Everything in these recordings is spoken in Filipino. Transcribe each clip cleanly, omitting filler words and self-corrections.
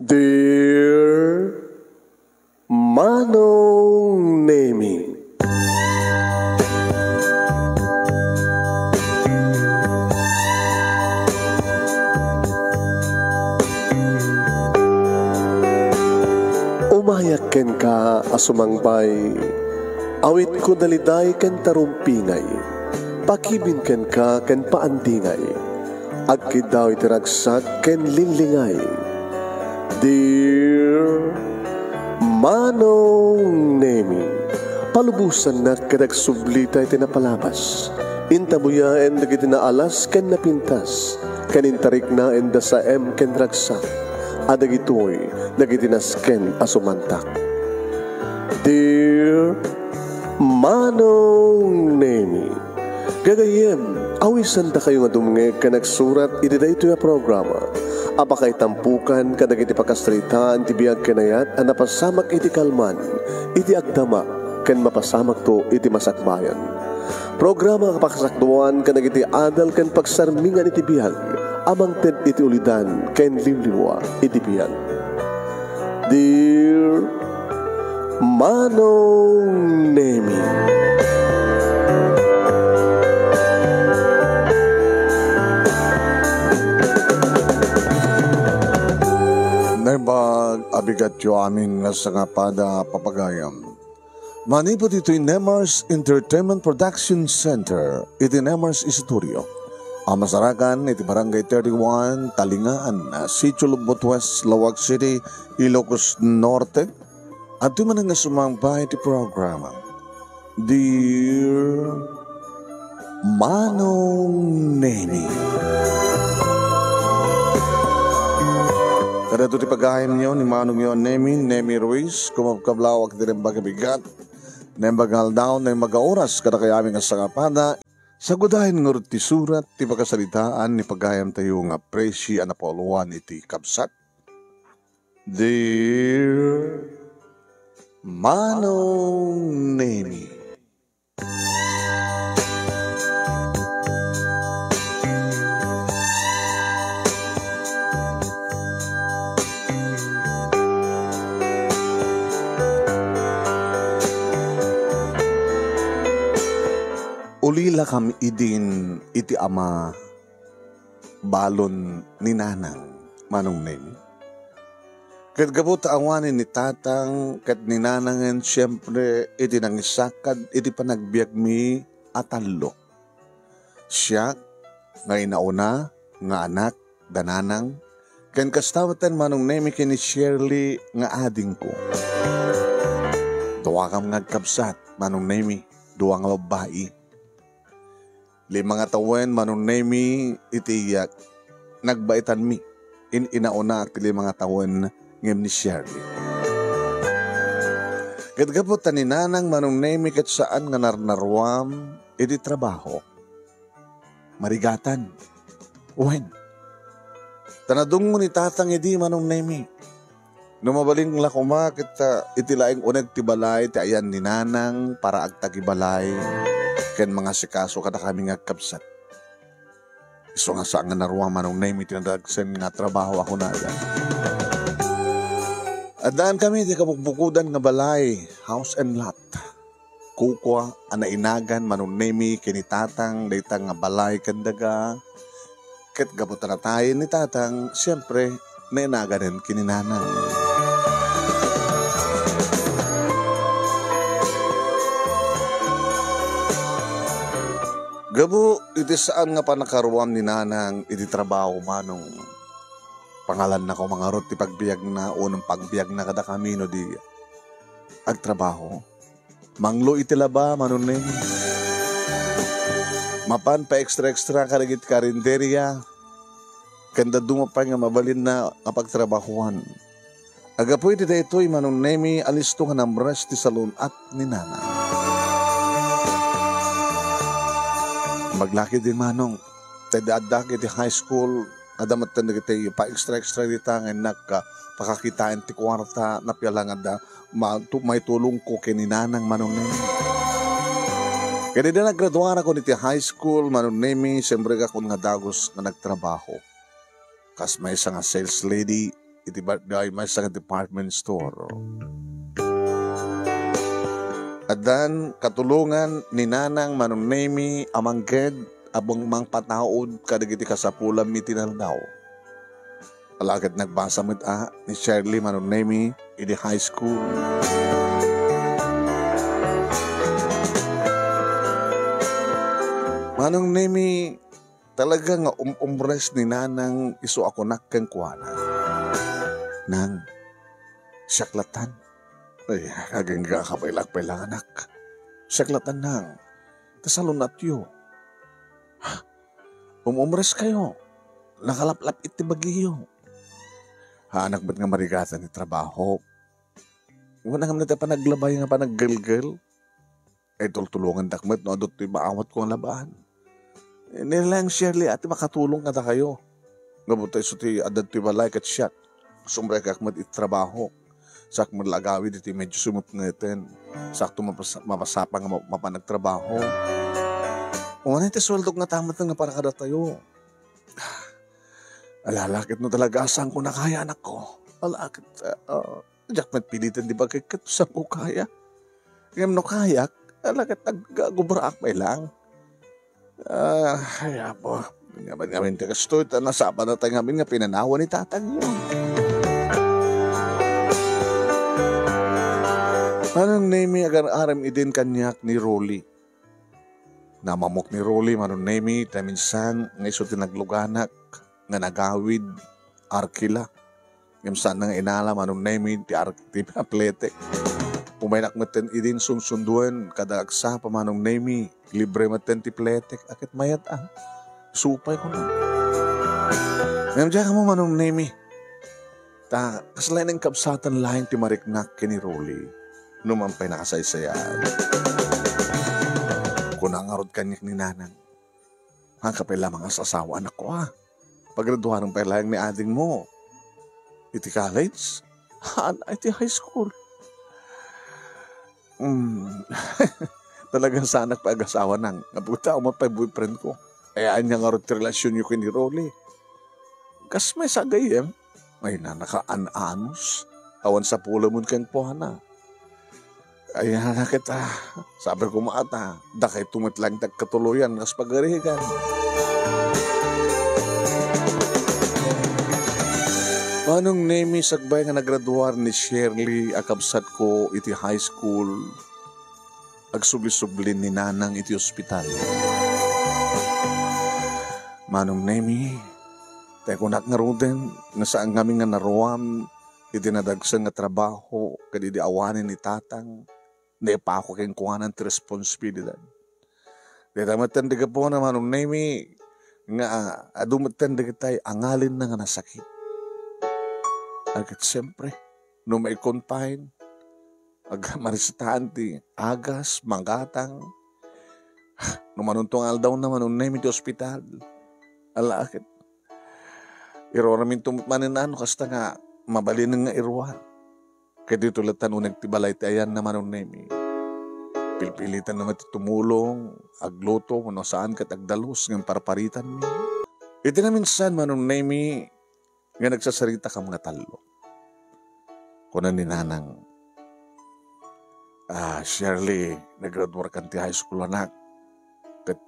Dear Manong Nemi, umayak ken ka asumangbay, awit ko daliday ken tarumpingay, pakibin ken ka ken paandingay, agkid daw itiragsak ken linlingay. Dear Manong Nemi, palubusan na kadagsublita iti napalabas, intabuya en dagiti naalas ken napintas, kanintarik na en sa ken ragsak, adagitoy dagiti nasken asumantak. Dear Manong Nemi, gagayem, awisan ta kayo nga dumngeg ka nagsurat iti daytoy a programa. Apakay tampukan kadagiti pakastritaan ti biag kenayat a napasamak iti kalman, iti agdama ken mapasamak to iti masakbayan. Programa kapakasakduan kadagiti adal ken pagsarmingan iti biag, amang ted iti ulidan ken limliwa iti biag. Dear Manong Nemi, Naibag abigat yo amin nga sa nga pada papagayam. Manipot ito'y Nemars Entertainment Production Center, iti Nemars Studio. Ang masarakan iti Barangay 31, Talingaan, Sitio Lubot West, Lawag City, Ilocos Norte. At di man nga sumambay iti programa. Dear Manong Nemi, kada ito ti pagahim niyo ni Manong yon Nemi Ruiz, kumapkablawag ti rin bagabigat, nembagal daw, nembaga-oras, kada kayaming asangapada, sa gudahin ng ti surat, ti pagkasalitaan, ni pagahim tayo nga presi, anapoluan, iti kabsat. Dear Manong Nemi, ulila kam idin iti ama balon ni nanang Manong Nemi. Kat gabot awanin ni tatang kat ni nanangan siyempre iti nangisakad iti panagbiag mi atalo. Siya nga inauna nga anak dananang ken kastawatan Manong Nemi ken ni Shirley nga ading ko. Duwa kam ngagkabsat Manong Nemi, duwa nga babae. Limang atawen Manong Nemi itiyak nagbaitan mi inauna at limang atawen ngem ni Shirley. Katgapot ni nanang Manong Nemi kat saan nga narnarwam iti trabaho. Marigatan. Uwen. Tanadung mo ni tatang edi Manong Nemi. Numabaling lakuma kita iti laing uneg ti balay ti ayan ni nanang para agtagi balay ken mga sikaso kada kami nga kapsat. Iso nga saan nga narwa Manong Nemi tinadagsen nga trabaho ako na yan. At daan kami di kabukbukudan nga balay, house and lot. Kukwa, anainagan Manong Nemi kinitatang daytang nga balay kandaga. Ket gabutan na tayo ni tatang, siyempre nainaganin kininanang. Gabo, iti saan nga pa nakaruam ni nanang iti trabaho Manong. Pangalan na ko mga rot, ti pagbiag na, unang pagbiag na kada kami no di agtrabaho. Manglo iti laba Manong Nemi. Mapan pa extra karigit karinderya. Kanda dumapay nga mabalin na kapagtrabahuan. Agapoy iti daytoy Manong Nemi alisto nga namres ti salon at ni nanang. Maglaki din Manong, tadadak iti high school, adamat na iti pa extra dita nga pakakakitain ti kwarta na pialang ada, may tulong ko kininanang Manong Nemi. Kaya din naggraduara ko niti high school, Manong Nemi, siyempre ka kung nga dagos nga nagtrabaho. Kas may isa nga sales lady, iti may sa department store. Adan katulungan ni Nanang Manunemi amangged abang mang pataod kadagiti kasapulam mi tinaldaw. Alagad nagbasa mit ni Shirley Manunemi iti high school. Manunemi talaga nga umres ni Nanang iso ako nakeng kuwana. Nang saklatan. Ay, aging kapailang anak. Saklatan nang. Tasalon natyo. Umres kayo. Nakalaplap iti bagiyo. Anak ba't nga marigatan ni trabaho? Wala nga natin pa naglabay nga pa naggelgel. Ay tultulungan dakmet no adot to'y maawat ko ang labaan. Nilang Shirley ati makatulong kada kayo. Ngabutay so ti adad to'y balay kat siyak. Sumbre kakmat iti trabaho. Sak malagawid iti medyo sumupngeten. Sakto mapasapang mapanagtrabaho. Una iti sweldo nga tamat nga para kada tayo. Alalakit no talaga asang ko na kaya anak ko. Alakit, jakmat pilitan di ba kay sa ko kaya? Ngayon no kayak, alakit nag-gubraak may lang. Kaya po, ngamin ti kastoy, nasapa na tayo ngamin nga pinanawa ni tatang yun. Anong name agar aram idin kanyak ni Rolly? Namamok ni Rolly, manong name, taminsan, nga iso tinagluganak, nga nagawid, arkila. Ngayon saan nga inala, manong name, ti atletik. Pumaynak maten idin sunsunduan, kada aksa pa manong name, libre maten ti pletek, akit mayat supay ko na. Ngayon dyan ka mo manong name, kasalain ng kabsatan lahing ti mariknak kini Rolly. Numampay nakasaysayan. Kunangarod kanyak ni Nanang. Ang kapila mga sasawa anak ko Paggraduhan ng pailayang ni ading mo. Iti college? Iti high school. Talagang sana pag-asawa nang. Nabuta umapay boyfriend ko. Ayaan niya nga rin relasyon niyo kini Rolly. Kas may sagayem. Ay na naka-an-anos. Awan sa pula mo kang pohana. Ayan na kita. Sabi ko maata, dakay tumitlang tagkatuluyan kas pagarigan. Anong name sagbay nga nagraduar ni Shirley akabsat ko iti high school agsubli-sublin ni Nanang iti ospital. Manong name tayo kunak nga ruden nga saan kami nga naruam iti nadagsan nga trabaho kadidi awanin ni tatang. Hindi pa ako kayong kuhanan ti responsibilidad. Di tamatan di ka po naman ang name nga adumatan di ka tayo angalin na nga nasakit. Agad siyempre, no may confine, marisitahan ti agas, manggatang, no manuntong aldaw naman ang name ti ospital. Alakit. Iroramin tumaninano kasta nga mabalin nga irwan. Kaya dito latan unang tibalay ti ayan naman ang name. Pilpilitan naman ti tumulong, agluto, kung saan kat agdalos, ng parparitan mo. Iti na minsan man ang name, nga nagsasarita ka mga talo. Kunan ni Nanang, Shirley, nag-graduate ka ti high school anak. Kat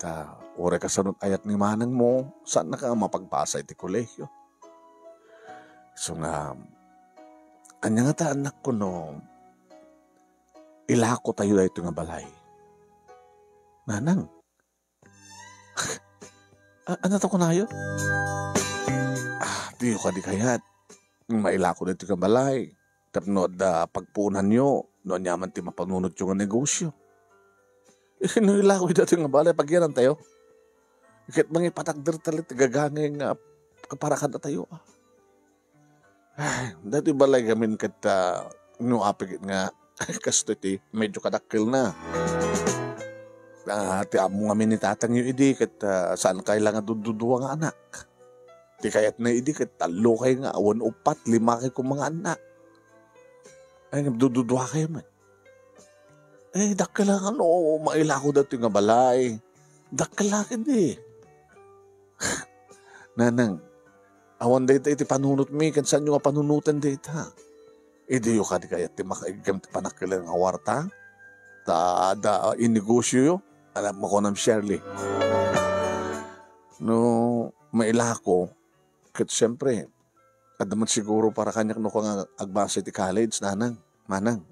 ore ka sanot ayat ni Manang mo, saan na ka mapagpasa iti kolehyo? So nga, anya nga ta anak ko no, ilako tayo da ito nga balay. Nanang, ano to ko na yun? Di ko di kayat. Mailako da ito nga balay. Tapno da pagpunan nyo, no nyaman ti mapanunod yung negosyo. Ilako da ito nga balay, pagyanan tayo. Ikit mga ipatagder talit, gagangin nga, kaparakan na tayo dati balay gamin kata nuapigit nga kasto ti medyo kadakil na. Ti amo nga ni tatang yung idi kat saan kailangan duduwa nga anak. Ti kayat na idi kat talo kayo nga awan upat 5 kayo kong mga anak. Ay duduwa kayo man. Dakil lang mailako dati nga balay. Dakil lang hindi. Nanang, Awan data iti panunot mi, kan saan yung panunutan data. Idi yung kadi kaya ti makaigam ti panakilang awarta, da inegosyo yo, alam mo ko ng Shirley. No, maila ko, kat siyempre, adaman siguro para kanyak no kung agbasa ti college, manang.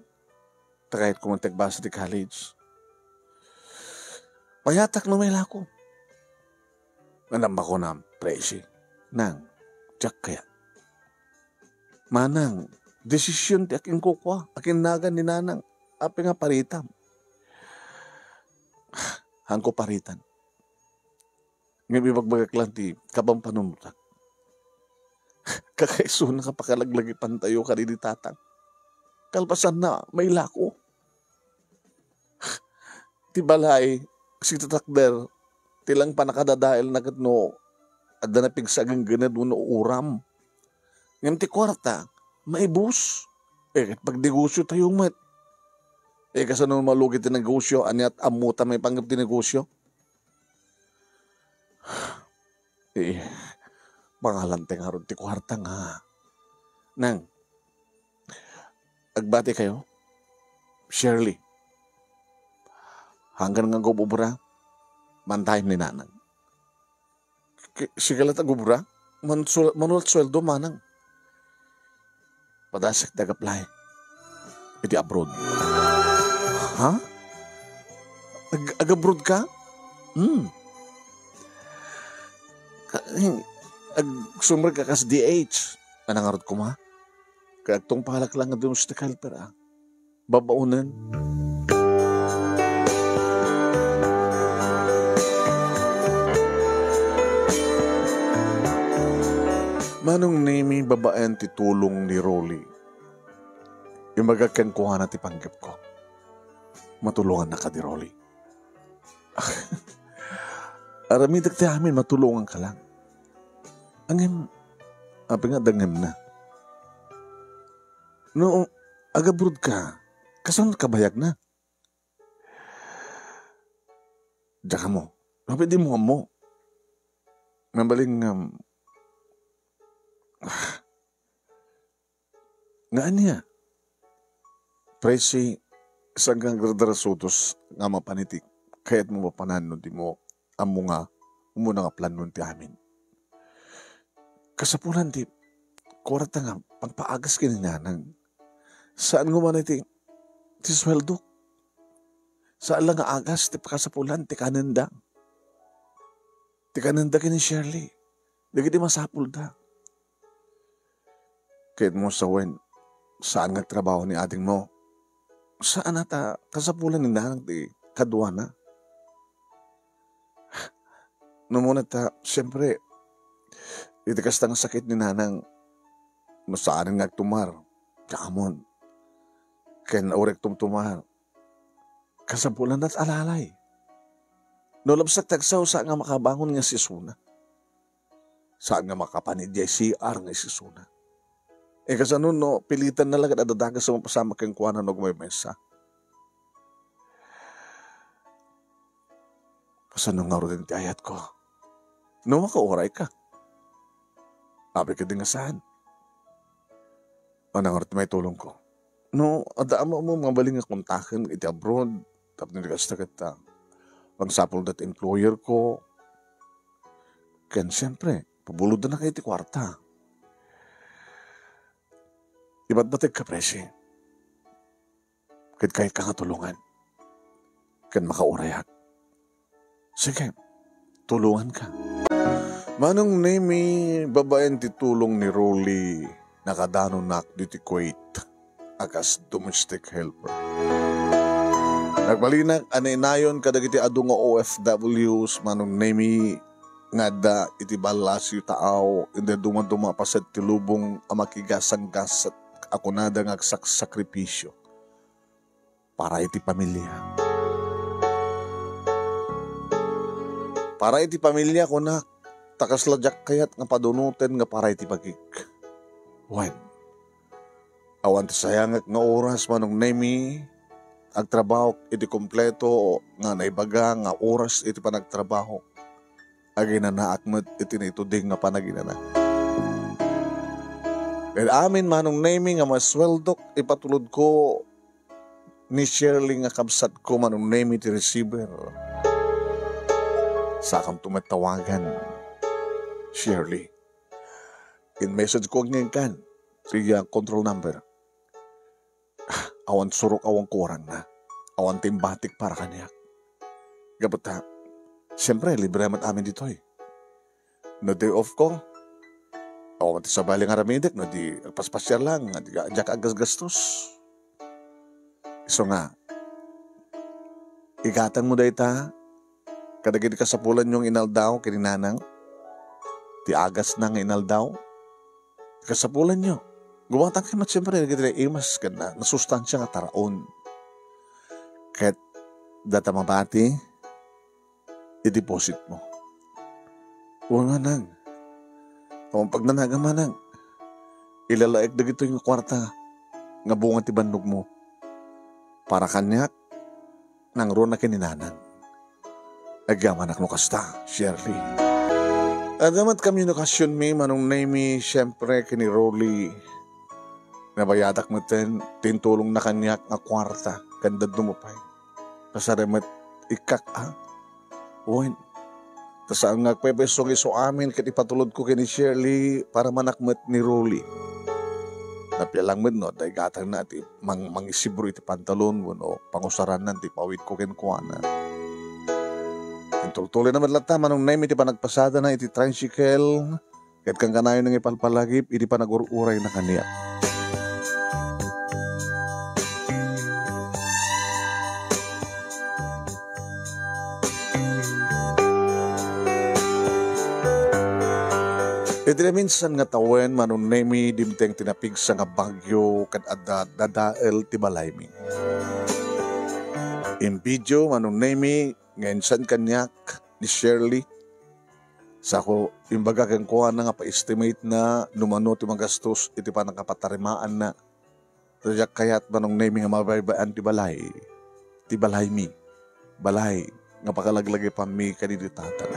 Takahit kung agbasa ti college. Payatak no maila ko. Alam ko na, presi, nang, tsak kaya. Manang, desisyon ti aking kukwa, aking nagan ni nanang, api nga paritam. Hangko paritan. Ngayon ibagbagak lang ti kabang panumutan. Kakaiso na kapakalaglagi pantayo ka rin tatang. Kalpasan na may lako. Ti balay, si tatakder, tilang panakadadail na no, adda na pigsagang ganad no uram. Ngayon ti kwarta, maibus. Pag negosyo tayo mat. Kasi nung malugit ti negosyo, anyat amuta may panggap ti negosyo. Pangalanteng haron ti kwarta nga. Nang, agbati kayo, Shirley, hanggang nga gububra, mantayim ni nanang. Sigalat ang gubura, manulat sweldo manang. Padasik dagaplay, iti abroad. Ha? Ag-abroad ka? Sumber ka kas DH. Anangarot ko ma? Kaya itong palak lang nga doon sa kalpera. Babaunan. Manong name babaen ti tulong ni Rolly. Yung magagkan kuha na ti panggap ko. Matulungan na ka di Rolly. Aramidag ti amin, matulungan ka lang. Angem, api nga dangem na. No, agabrod ka, kasan kabayag na? Diyan mo, mapindi mo mo. Mabaling, nga niya, presi, isang kang gradarasutos nga mapanitik, kaya't mo mapanan di mo, amo nga, umuna nga planon ti amin. Kasapulan di, kurata nga, pagpaagas kininanang, saan guman ti sweldo? Saan lang nga agas, ti pakasapulan, ti kananda. Ti kananda kini Shirley, di masapul da. Kahit mo sawen, saan nga trabaho ni ating mo? Saan ata kasapulan ni nanang ti kadwa na? No muna ta, siyempre, itikas tang sakit ni nanang, masaanin nga tumar, kamon, ken orek tumtumar, kasapulan at alalay. No labsak tagsaw, saan nga makabangon nga si Suna? Saan nga makapanid CR nga si Suna? Kasi no, pilitan na lang at adadagas sa mapasama kang kuwanan o may mesa. Pasan nga rin ti ayat ko? No, makauray ka. Abi ka din nga saan? Anang rin may tulong ko. No, adaan mo mga baling nga kontakin, iti abroad, tapos niligas na kita. Ang sapol dat employer ko. Ken siyempre, pabulod na kayo ti kwarta. Iba't batik ka, presi. Kahit ka nga tulungan. Kahit makaurayak. Sige, tulungan ka. Manong name babaen ti tulong ni Rolly nakadano nak diti Kuwait akas domestic helper. Nagbalinak anainayon kadagiti adu nga OFWs manong name nga da iti balas yu taaw indi dumaduma pasad ti lubong amakigasang gasat ako nada nga sakripisyo para iti pamilya. Para iti pamilya ko na takasladyak kayat nga padunutin nga para iti pagik. When? Awan ti sayangak nga oras manong nemi agtrabaho iti kompleto nga naibaga nga oras iti panagtrabaho. Agina na akmet iti naituding nga panaginana. At amin manong naming nga masweldok ipatulod ko ni Shirley nga kabsat ko manong naming ti receiver. Sa akong tumatawagan, Shirley. In message ko ngayon kan, siya control number. Awan surok awang kurang na. Awan timbatik para kaniyak. Gabot ha, siyempre libre naman amin dito eh. No day off ko, awan ti sa baling aramidik, no di paspasyar lang, di ka agas-gastos. So nga, igatang mo dahi ta, kadagin ka sa pulan yung inaldaw, kininanang, ti agas na nga inaldaw, kasapulan nyo. Gumatang kayo siyempre, imas ka na, nasustansya nga taraon. Kahit data mabati, i-deposit mo. Wala nang. Kung pag nanagamanang, ilalaik na gito yung kwarta, nga bunga ti bandog mo, para kanyak, nang ron na kininanan. Agyaman akno kasta, Shirley. Adamat komunikasyon mi, manong naimi, siyempre, kini Rolly, nabayadak mo tintulong na kanyak nga kwarta, kandad lumupay. Pasaramat ikak Uwan. Tas ang nagpepesong iso amin kat ipatulod ko kini Shirley para manakmet ni Rolly. Napialang med no, dahil gatang na ti mangisibro iti pantalon mo no, pangusaran na ti pawit ko kinkuana. Intultuloy naman lata manong naim iti panagpasada na iti tricycle kat kang kanayon ng ipalpalagip iti panagururay na kaniya. Iti minsan nga tawen manong nemi dimteng tinapig sa nga bagyo kat dadael ti balaymi. In video manong nemi ngayon kanyak ni Shirley sa ko imbaga kang kuha na nga pa-estimate na numano ti magastos iti pa nakapatarimaan na Rayak kayat manong nemi nga mabaybaan ti balaymi balay nga pakalaglagay pa mi kaniditatan.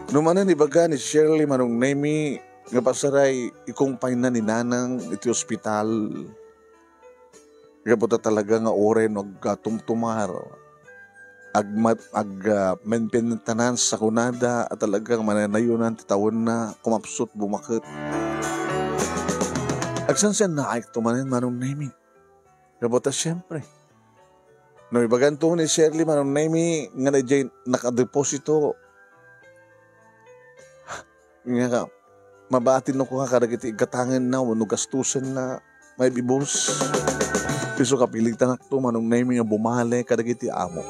Numanan ibaga ni Shirley manong nemi nga pasaray ikumpay na ni nanang iti ospital. Kaputa talaga nga oren o tumtumar. Menpintanan sa kunada at talagang mananayunan ti tawon na kumapsot bumakit. Agsansan na ay tumanin manong nemi. Kaputa siyempre. No ibagan to ni Shirley manong nemi nga na dyan nakadeposito. Nga ka, mabatin no ko ka karagiti igatangan na, wano gastusan na, may bibos. Piso kapilitan ako manong naimi nga bumale, karagiti amo.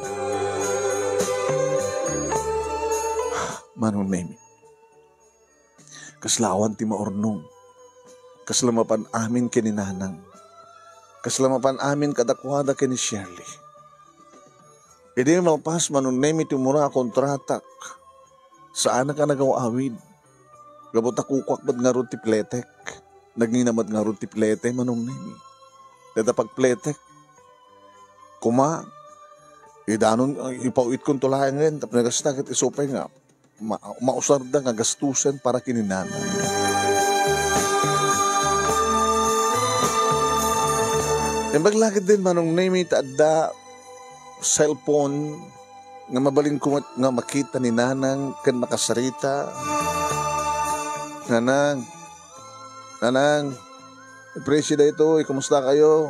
Manong naimi. Kaslawan ti maornong. Kaslamapan amin kininanang. Kaslamapan amin kadakwada kini Shirley. Hindi mapas manong naimi ti mura kontratak. Saan ka nagawawid? Gabot akukwak ba't nga ron ti pletek? Nagninamat nga ron ti plete manong nimi. Dada pag pletek, kuma, idanon, ipauit kong tulayan ngayon, tapos nagastakit isupay nga, mausarda nga gastusan para kininana. Baglakit din manong nimi taada cellphone nga mabaling kumat nga makita ni nanang kan makasarita. Nanang, presyo na ito, kumusta kayo?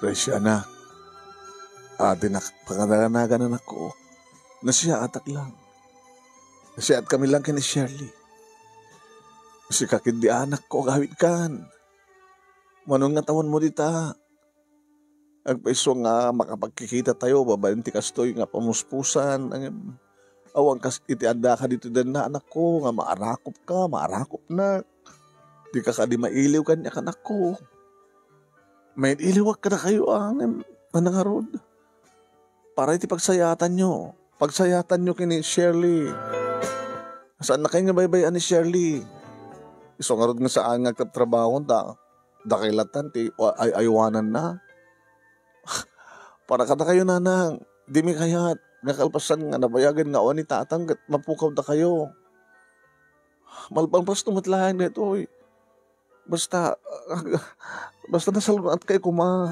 Presyo anak. Pangadanagan ako. Nasiya atak lang. Nasiya at kami lang kini Shirley. Kasi kakindi anak ko, gawit kan. Manong nga tawon mo dita. Ang peso nga makapagkikita tayo, babayin ti kastoy nga pamuspusan. Awang kas iti anda ka dito din na anak ko, nga maarakop na. Di ka di mailiw kanya anak ko. May iliwag ka na kayo manangarod. Para iti pagsayatan nyo kini Shirley. Saan na kayo nga baybayan ni Shirley? Iso nga rod nga saan nga trabaho dakilatan ti aywanan na. Para ka na kayo nanang, di mi kayat. nga kalpasan nga nabayagan nga o ni tatang kat mapukaw da kayo. Malpang pas tumatlahan nito oy. Basta, basta nasalunan kayo kuma.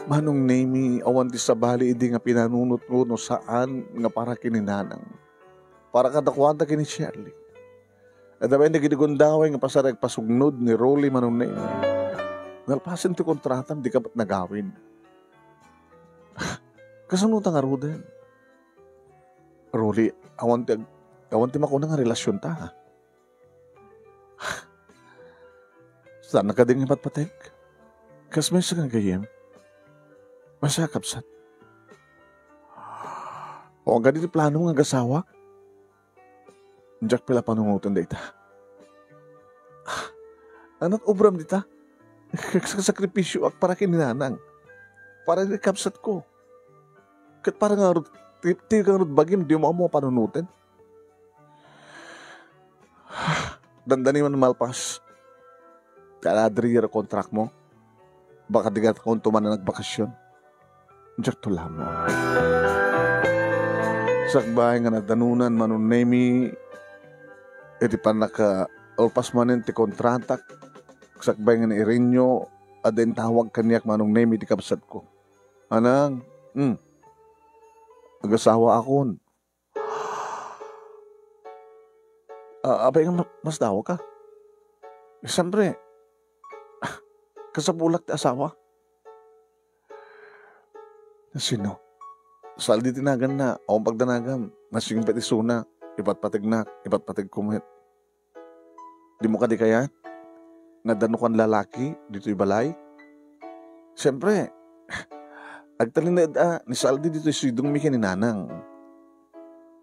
Manong Nemi, awan di sa bali, hindi nga pinanunot ko no saan nga para kininanang. Para kadakwanta kini Shirley. At dapat hindi kinigundaway nga pasarag pasugnod ni Rolly Manong Nemi. Nalpasin ti kontratam, di ka ba't nagawin? Kasanutan nga Ruden. Rolly, awan ti makuna nga relasyon ta ha. Saan ka din ipatpatek? Kas may sakang gayem. Masakapsat. O ang ganito plano nga gasawa? Diyak pala panungutan da ita. Anak ubram dita. Sakripisyo ak para kininanang. Para kapsat ko. Kat para nga ti kang bagim, di mo panunutin. Dandani man malpas. Kala adriyar kontrak mo. Baka di ka kung tuman na nagbakasyon. Diyak tula mo. Sakbahay nga nadanunan Manong Nemi. Iti pa naka alpas manin ti kontratak. Sakbahay nga ni Irinyo. Aden tawag kaniyak Manong Nemi ti kapsat ko. Anang, nag-asawa akon. Abay nga mas dawa ka. Siyempre, kasapulak ti asawa. Sino? Saldi tinagan na, akong pagdanagam, nasing petisuna, ipatpatig na, ipatpatig kumit. Di mo ka di kaya? Nadano kan lalaki, dito'y balay? Siyempre, agtalinid ni Saldi dito'y sidong mi kininanang.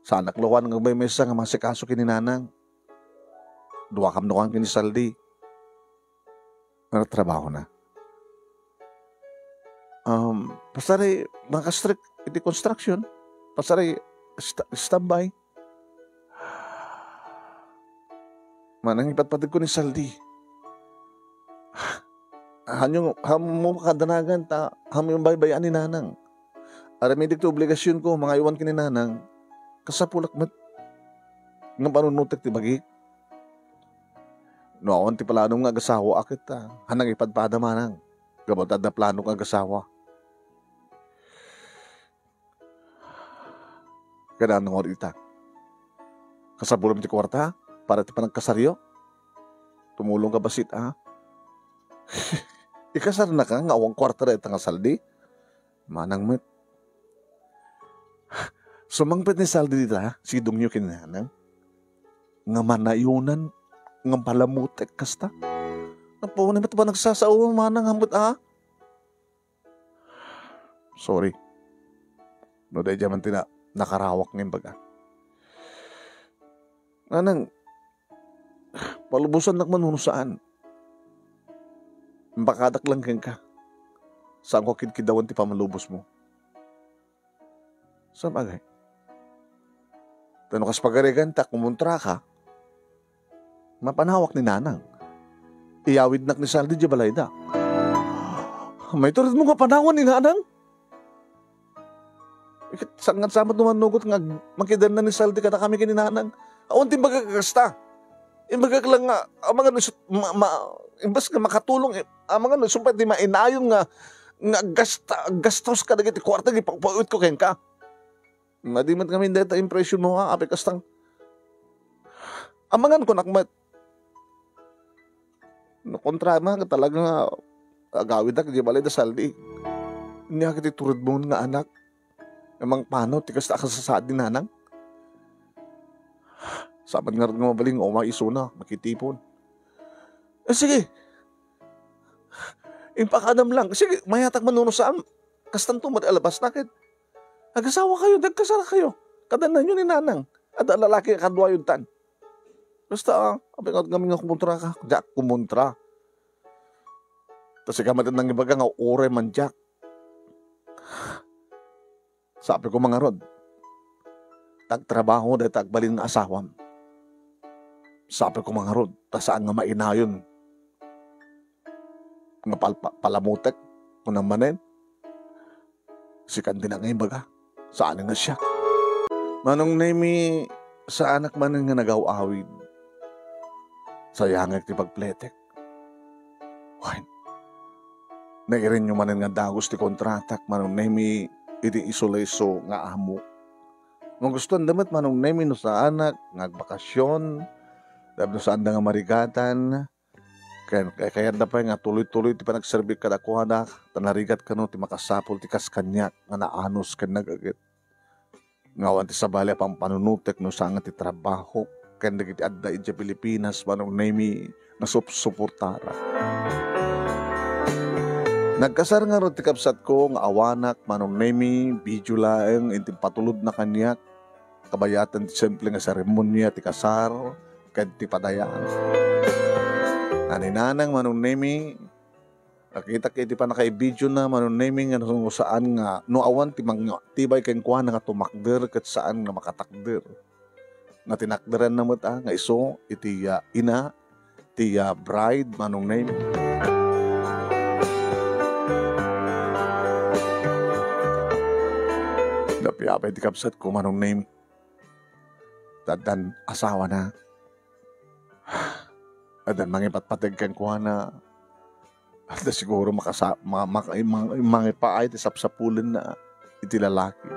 Sanak lawan ng may mesa nga masikaso kininanang. Dua kam nukan kini Saldi. Naratrabaho na. Pasaray, mga strict iti construction. Pasaray, standby. Manang ipatpatid ko ni Saldi. Hanyong mo makadanagan ta, yung baybayan ni nanang. Aramidig to obligasyon ko, mga iwan kini nanang. Kasapulak mat. Nga panunutik ti bagi. No, awan ti palanong nga agasawa akit ta. Hanang ipadpada manang. Gabatad na planong agasawa. Ganaan ng orita. Kasabulam ti kwarta, para ti panagkasaryo. Tumulong ka basit, ha? Ikasar na ka, nga awang kwarta rin nga Saldi. Manang met. Sumangpit ni Saldi dita, sidong nyo kinanang. Nga manayunan, nga palamutek kasta. Napunan mo ito ba nagsasawa manang hambut, ha? Sorry. No, dahil diyaman nakarawak ngayon baga. Nanang, palubusan nakman saan. Bakadak lang ka. Saan ko kidkidawan ti pamalubos mo? Saan bagay? Tanong kas pagarigan ta, kumuntra ka, mapanawak ni nanang. Iyawid nak ni Saldi di balayda. May turid mo nga panawan ni nanang? Saan nga samat naman nugot nga makidan na ni Saldi kada kami kininanang. Awan tin bagagasta. Imbagag lang nga, mga imbas nga makatulong, mga sumpay di mainayon nga gastos ka na giti kwarta, ipagpauit ko kayo ka. Madimat kami data impression mo ha, apik kastang. Amangan ko nakmat. No kontra ka talaga nga agawid na, di balay da Saldi. Hindi ka turod mo nga anak. Emang paano, tikas na kasasaad din nanang. Sabat nga rin nga mabaling, maiso na, makitipon. Sige. Impakadam lang. Sige, mayatak manuno saan. Kastan tumad alabas nakit. Nag-asawa kayo, nagkasara kayo. Kadanan nyo ni nanang. At ang lalaki kadwa yung tan. Basta, abingat kami nga kumuntra ka. Jack, kumuntra. Tapos ikaw matandang ibaga nga, ore man Jack. Sabi ko mga rod, tagtrabaho dahil tagbalin ng asawam. Sabi ko mga rod, saan nga mainayon. Nga palamutek, kung namanin. Si Kandi na ngayon baga. Saan nga siya? Manong Nemi, sa anak man nga nagaw-awid. Sayangag ti pagpletek. Wine. Nairin nyo manin nga dagos ti kontratak, Manong Nemi, iti isoleso nga amo. Kung gusto ang damat, Manong Nemi, no sa anak, ngagbakasyon, dahil no saan nga marigatan, kaya da pa nga tuloy-tuloy ti panagserbi ka dakuha na, tanarigat ka no, ti makasapol, ti kaskanyak, nga naanos ka nagagit. Ngawan ti sabali pang panunutek no saan nga ti trabaho, kaya nagiti adda iti Pilipinas, Manong Nemi, nasuportara. Nagkasar nga ro ti kapsat ko, nga awanak, Manong Nemi, video laeng, inti patulod na kanyak, kabayatan ti simple nga seremonya, ti kasar, kaya ti padayaan. Naninanang Manong Nemi, nakita kayo ti pa naka-video na Manong Nemi nga kung saan nga no awan ti tibay kayong kuha nga tumakder kat saan nga makatakder. Nga tinakderan na mo nga iso iti ina, ti bride Manong Nemi. Napiyapay ti kapsat ko Manong Nemi. Tadan asawa na. Adan mangipatpatag kang kuha na at siguro mga paay ti sapsapulan na iti lalaki.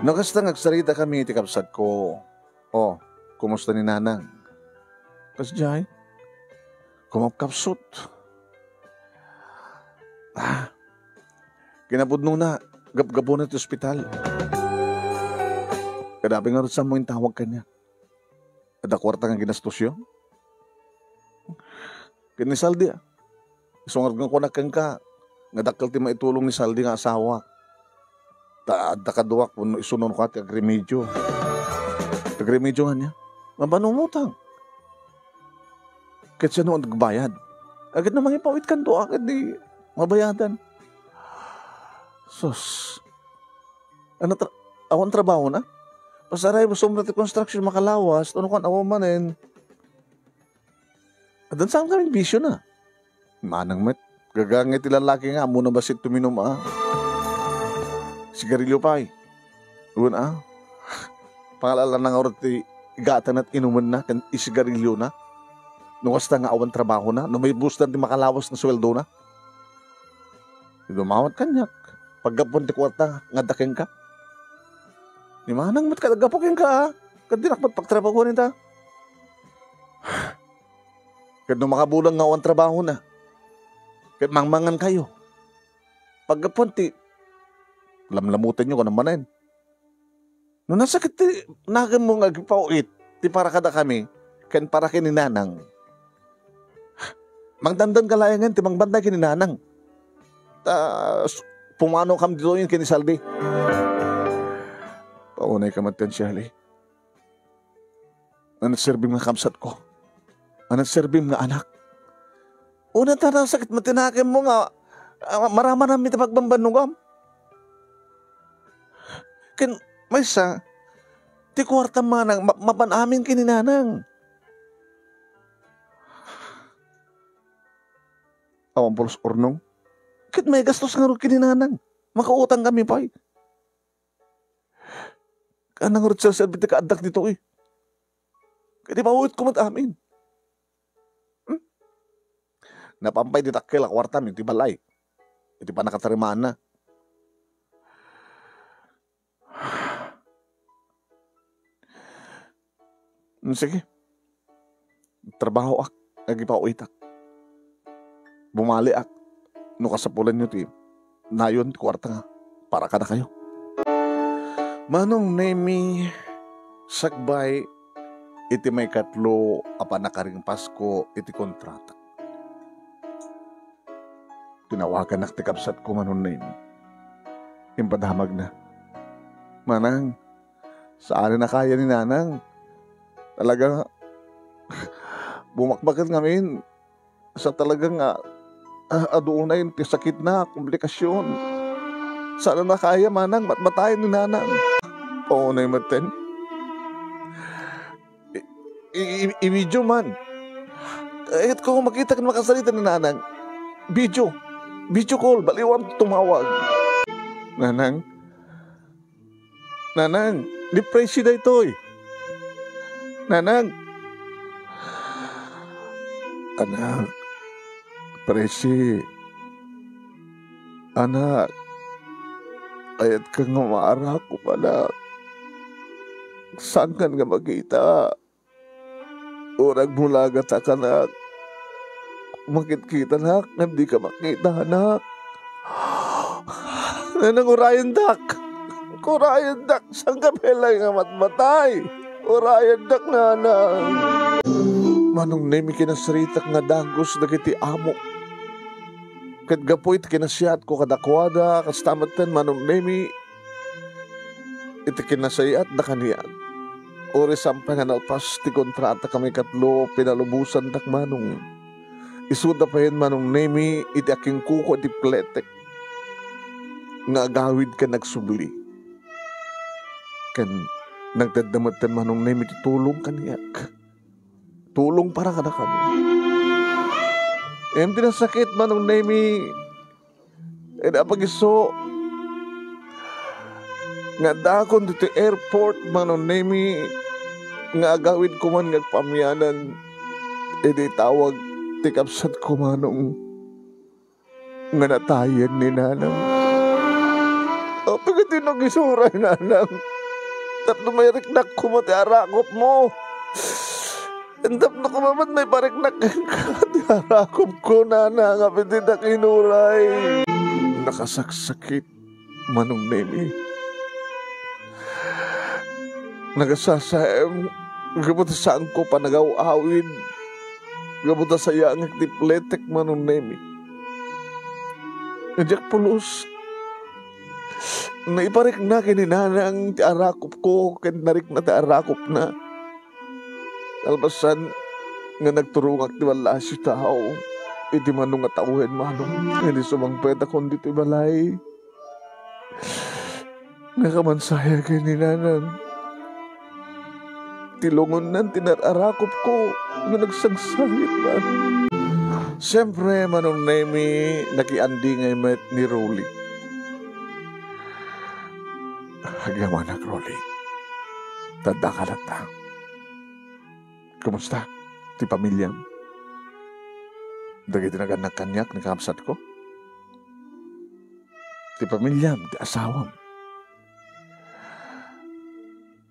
Nakasta nagsarita kami iti kapsat ko. Oh, kumusta ni Nanang? Kasjay, kumapkapsot. Kinapudno na, gabgabo na iti ospital. Kadabi nga rin sa mo yung tawag kanya. Ada kwarta nga ginastos yun. Kini Saldi isungar nga kunakan ka nga dakkel ti maitulong ni Saldi nga asawa. Adda kaduwak kuno isunon ko ti agremedyo. Agremedyo nga niya. Mabanumutang. Ket siya noon nagbayad. Agad na mangipawit kan do agad di mabayadan. Sus. Awan trabaho na? Pasaray mo sumra ti construction makalawas, ano kan awan manin. Adan saan kaming bisyo na? Manang met, gagangit ilalaki nga, muna basit tuminom Sigarilyo pa Uwan Pangalala na nga orat igatan at inuman na, kan isigarilyo na. Nung hasta nga awan trabaho na, nung may bustan di makalawas na sweldo na. Dumawat kanyak. Pagkapon ti kwarta, nga daking ka. Ni manang met kadagapokin ka Kadinakmat pagtrabaho nita. Kad nung makabulang nga awan trabaho na. Kad mangmangan kayo. Pagkapon ti lamlamutin nyo ko naman no nasakit ti nagan mo nga gipauit ti para kada kami ken para kininanang mangdandan kalayangan ti mangbanday kininanang pumano kam dito yun kinisaldi paunay kamatan siya anong serbim nga kamsat ko anong serbim nga anak una tarang sakit matinakin mo nga marama namin ti pagbambanugam ken may sa ti kwarta manang mapanamin kininanang. Awan polos ornong. Ket may gastos nga ro kininanang. Makautang kami pa Kanang ro sa ti kaadak dito Kaya di mauwit ko amin. Napampay di takkel kwarta mi ti balay. Iti pa nakatarimaan na. Sige. Trabaho ak. Nagipauitak. Bumali ak. No kasapulan nyo ti. Nayon ti kwarta nga. Para ka na kayo. Manong Nemi. Sagbay. Iti may katlo. Apa nakaring Pasko. Iti kontrata. Tinawagan ak ti kapsat ko Manong Nemi. Impadamag na. Manang. Saan na kaya ni Nanang? Talagang bumakbakan ngamin sa talagang aduunay yung sakit na komplikasyon. Sana na kaya manang matmatayin ni Nanang. Paunay maten. I-video man. Kahit ko makita ka makasalita ni Nanang. Video call. Baliwan tumawag. Nanang, depresi da ito eh. Nanang, anak, presi, anak, ayat ka nga maara ko pala. Saan ka nga makita? Urag mula gata ka na. Makit-kita nak, hindi ka makita anak. Nanang urayan dak. Urayan dak, saan ka belay nga matmatay? Urayan dak nanang. Manong nemi kinasritak nga dagos dagiti amo. Kat gapoy kinasiyat ko kadakwada, kastamatan manong nemi. Iti kinasayat da kaniyag. Uri sampay nga nalpas ti kontrata kami katlo, pinalubusan dak manong. Isuda pa yun manong nemi, iti aking kuko di pletek. Nga agawid ka nagsubli. Kan nagdadamatan manong nemi ti tulong kaniyak. Tulong para ka na kami. Em tinasakit manong nemi. E napagiso. Nga dakon dito airport manong nemi. Nga agawid ko man ngagpamyanan. E di tawag tikapsat ko manong. Nga natayan ni nanang. O pagkati nang isuray nanang. Tapno may riknak ko mo ti arakop mo. Endap na kumaman may pariknak ka. Ti arakop ko nanang. Kapit na kinuray. Nakasaksakit manong nemi. Nagasasayam. Gabuta saan ko panagaw-awid. Gabuta sa yangak di pletek manong nemi. Nadyak pulos. Naiparik na kininanang ti arakop ko. Kinarik na ti arakop na. Albasan nga nagturungak ti wala si tao. Iti manong nga tauhin manong. Hindi sumangpeta kundi ti balay. Nakamansaya kininanang. Tilungon nan tinarakop ko. Nga nagsangsangit man. Siyempre manong nemi nakiandi ngay met ni Rolly. Hagyaman na, Rolly. Tanda ka na ta. Kumusta? Ti pamilyam? Dagiti naganak kanyak ni kamsat ko? Ti pamilyam, ti asawam.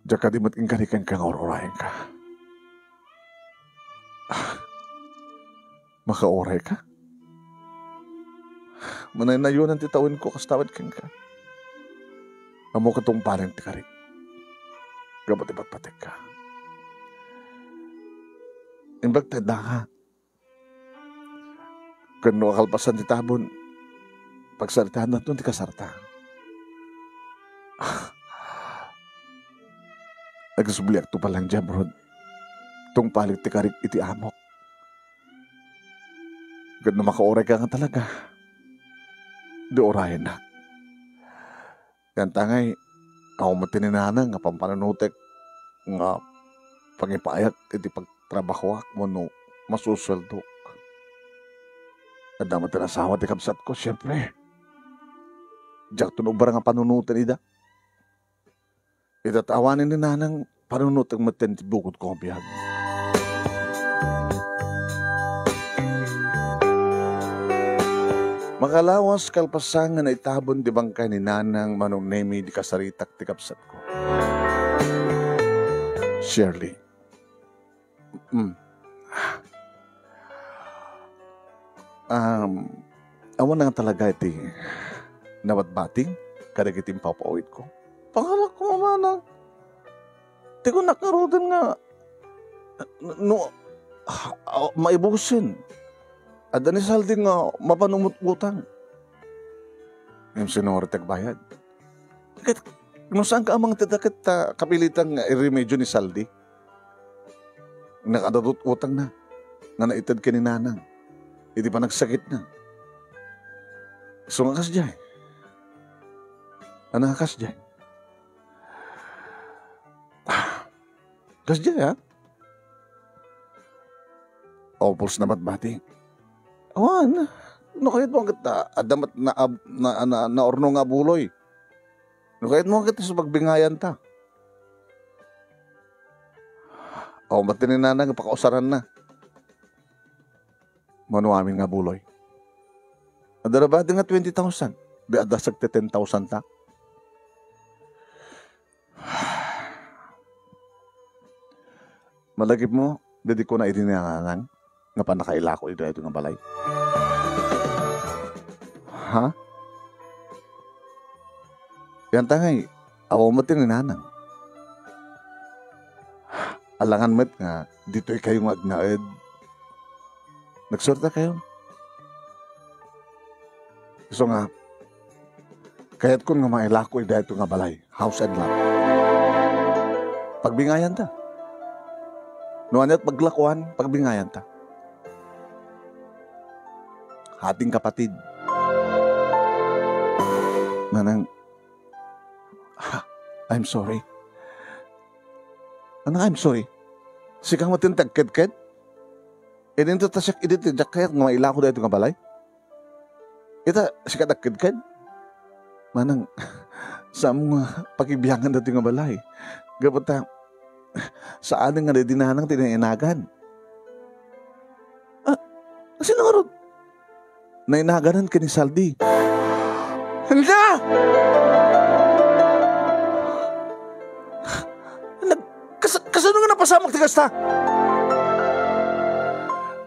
Diyan ka di mating kanikan kang ororayan ka. Makaoray ka? Manaynayon ang titawin ko kastawad kang ka. Amo katong parang tikarik. Gabat ipagpatik ka. Imbag tanda ka. Kano akalpasan ti tabon. Pagsaritahan na ito, ti kasarta. Nagsubliak to palang dyan, bro. Itong paling tikarik iti amok. Gano makaoray ka nga talaga. Di orayan na. Yan tangay, ako matininanang nga pampananutek nga pangipayat iti pagtrabahwak mo no masusweldo. At naman tinasawa ti kapsat ko, siyempre. Diyak tunubara nga panunutan ida. Itatawanin ni nanang panunutan matin ti bukod ko ang biyag. Makalawas kalpasangan na itabon di bangkay ni nanang manong nemi di kasaritak ti kapsat ko. Shirley. Awan na nga talaga iti nawatbating kadag itim papawid ko. Pangalak ko mamanang. Di ko nakarodan nga maibusin. At ni saldi nga mapanumut-utang. Yung sinoritek bayad. Kung saan ka amang tadakit kapilitang i-remedyo ni saldi? Nakadadut-utang na. Na naitad ka ni nanang. Hindi pa nagsakit na. So nga kasjay. Ano nga kasjay? Kasjay ha? Opos na batbati. Awan, no kahit bang kita adamat na orno nga buloy. No kahit mo kita sa pagbingayan ta. O matinin na pakausaran na. Manuamin nga buloy. Adarabad nga 20,000. Di adasag te 10,000 ta. Malagip mo, dadi ko na itinangangan nga panakaila ko ito nga balay. Ha? Yan tangay, awaw mo tininanang. Alangan mo't nga, dito'y kayong agnaed. Nagsorta kayo. So nga, kaya't kung nga maila ko ito nga balay, house and lot. Pagbingayan ta. Noon at paglakuan, pagbingayan ta. Hating kapatid. Manang, I'm sorry. Anang I'm sorry. Sikang matintag ked-ked. Idin to tasyak idin kayat nga maila ko dito nga balay. Ita sikat ked-ked. Manang, sa mga pakibiyangan dito nga balay. Gapata, saan nga dinanang tinainagan? Sino nga ron? Nainaganan ka ni Saldi. Hindi! Kasano nga napasamak tigas ta?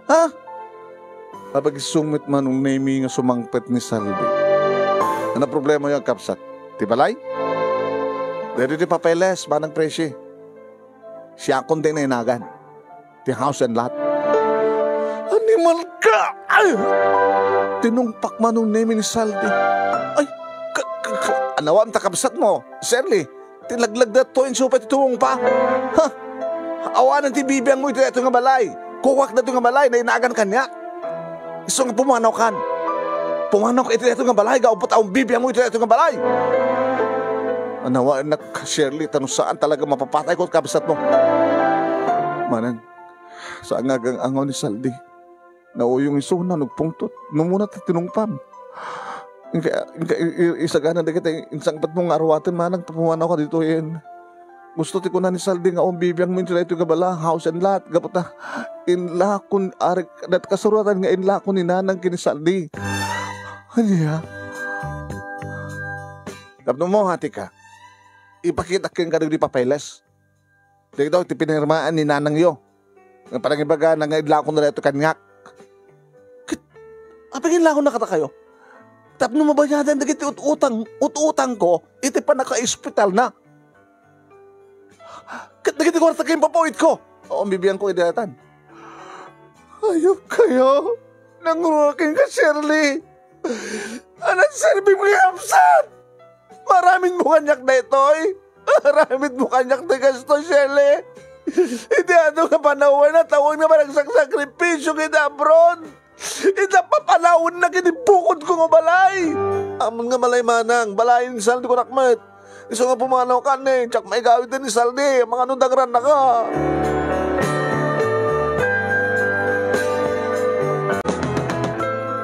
Ha? Kapag sumit man ang name nga sumangpet ni Saldi. Ano problema yung kapsat? Tibalay? Dari di papeles, manang presyo. Siya akong din na inagan. Ti house and lot. Animal ka! Ay! Tinungpak man nung name ni Saldi. Ay! Anawam takabsat mo. Serly, tilaglag na to in supet ituong pa. Ha? Awanan ti bibiyang mo ito nga balay. Kuwak na ito nga balay na inagan kanya. Iso nga pumanaw kan. Pumanaw ka ito nga balay. Gaupot ang bibiyang mo ito nga balay. Anawa, Shirley, tanong saan talaga mapapatay ko at kabisat mo? Manan, saan nga gang angaw ni Saldi? Nauyong isuna, nagpungtot. Numuna tinungpam. Isagana na kita, insang pat mong arwatin, manang pumanaw ka dito yan. Gusto ti ko na ni Saldi nga bibiyang mo ito nga bala, house and lot. Gapata, inlakon, arik, dat kasuratan nga inlakon ni nanang kini Saldi. Ano ya? Tapno mo, hati ka. Ipakita kang kadang di papeles. Dito daw, pinirmaan ni nanang yo. Nga parang ibaga, nangaidla ko na ito kanyak. Apagin lang ako nakata kayo. Tapno mabayadan na kiti ututang ko, iti pa naka-hospital na. Nagiti ko na kayong papawid ko. O, bibiyang ko idayatan. Ayop kayo. Nangurakin ka, Shirley. Anong serbi mo yung absat? Maraming mo kanyak na ito'y. Maraming mo kanyak na gasto, Shirley. Hindi ano ka panahon na tawag na malagsakripisyo kita, Bron. Hindi papalawin na kinibukod ko nga balay. Amon nga malay manang, balayin ni Saldi ko nakmet. Iso nga pumanaw ka na tsak may gawin din ni Saldi, mga nundagran na ka.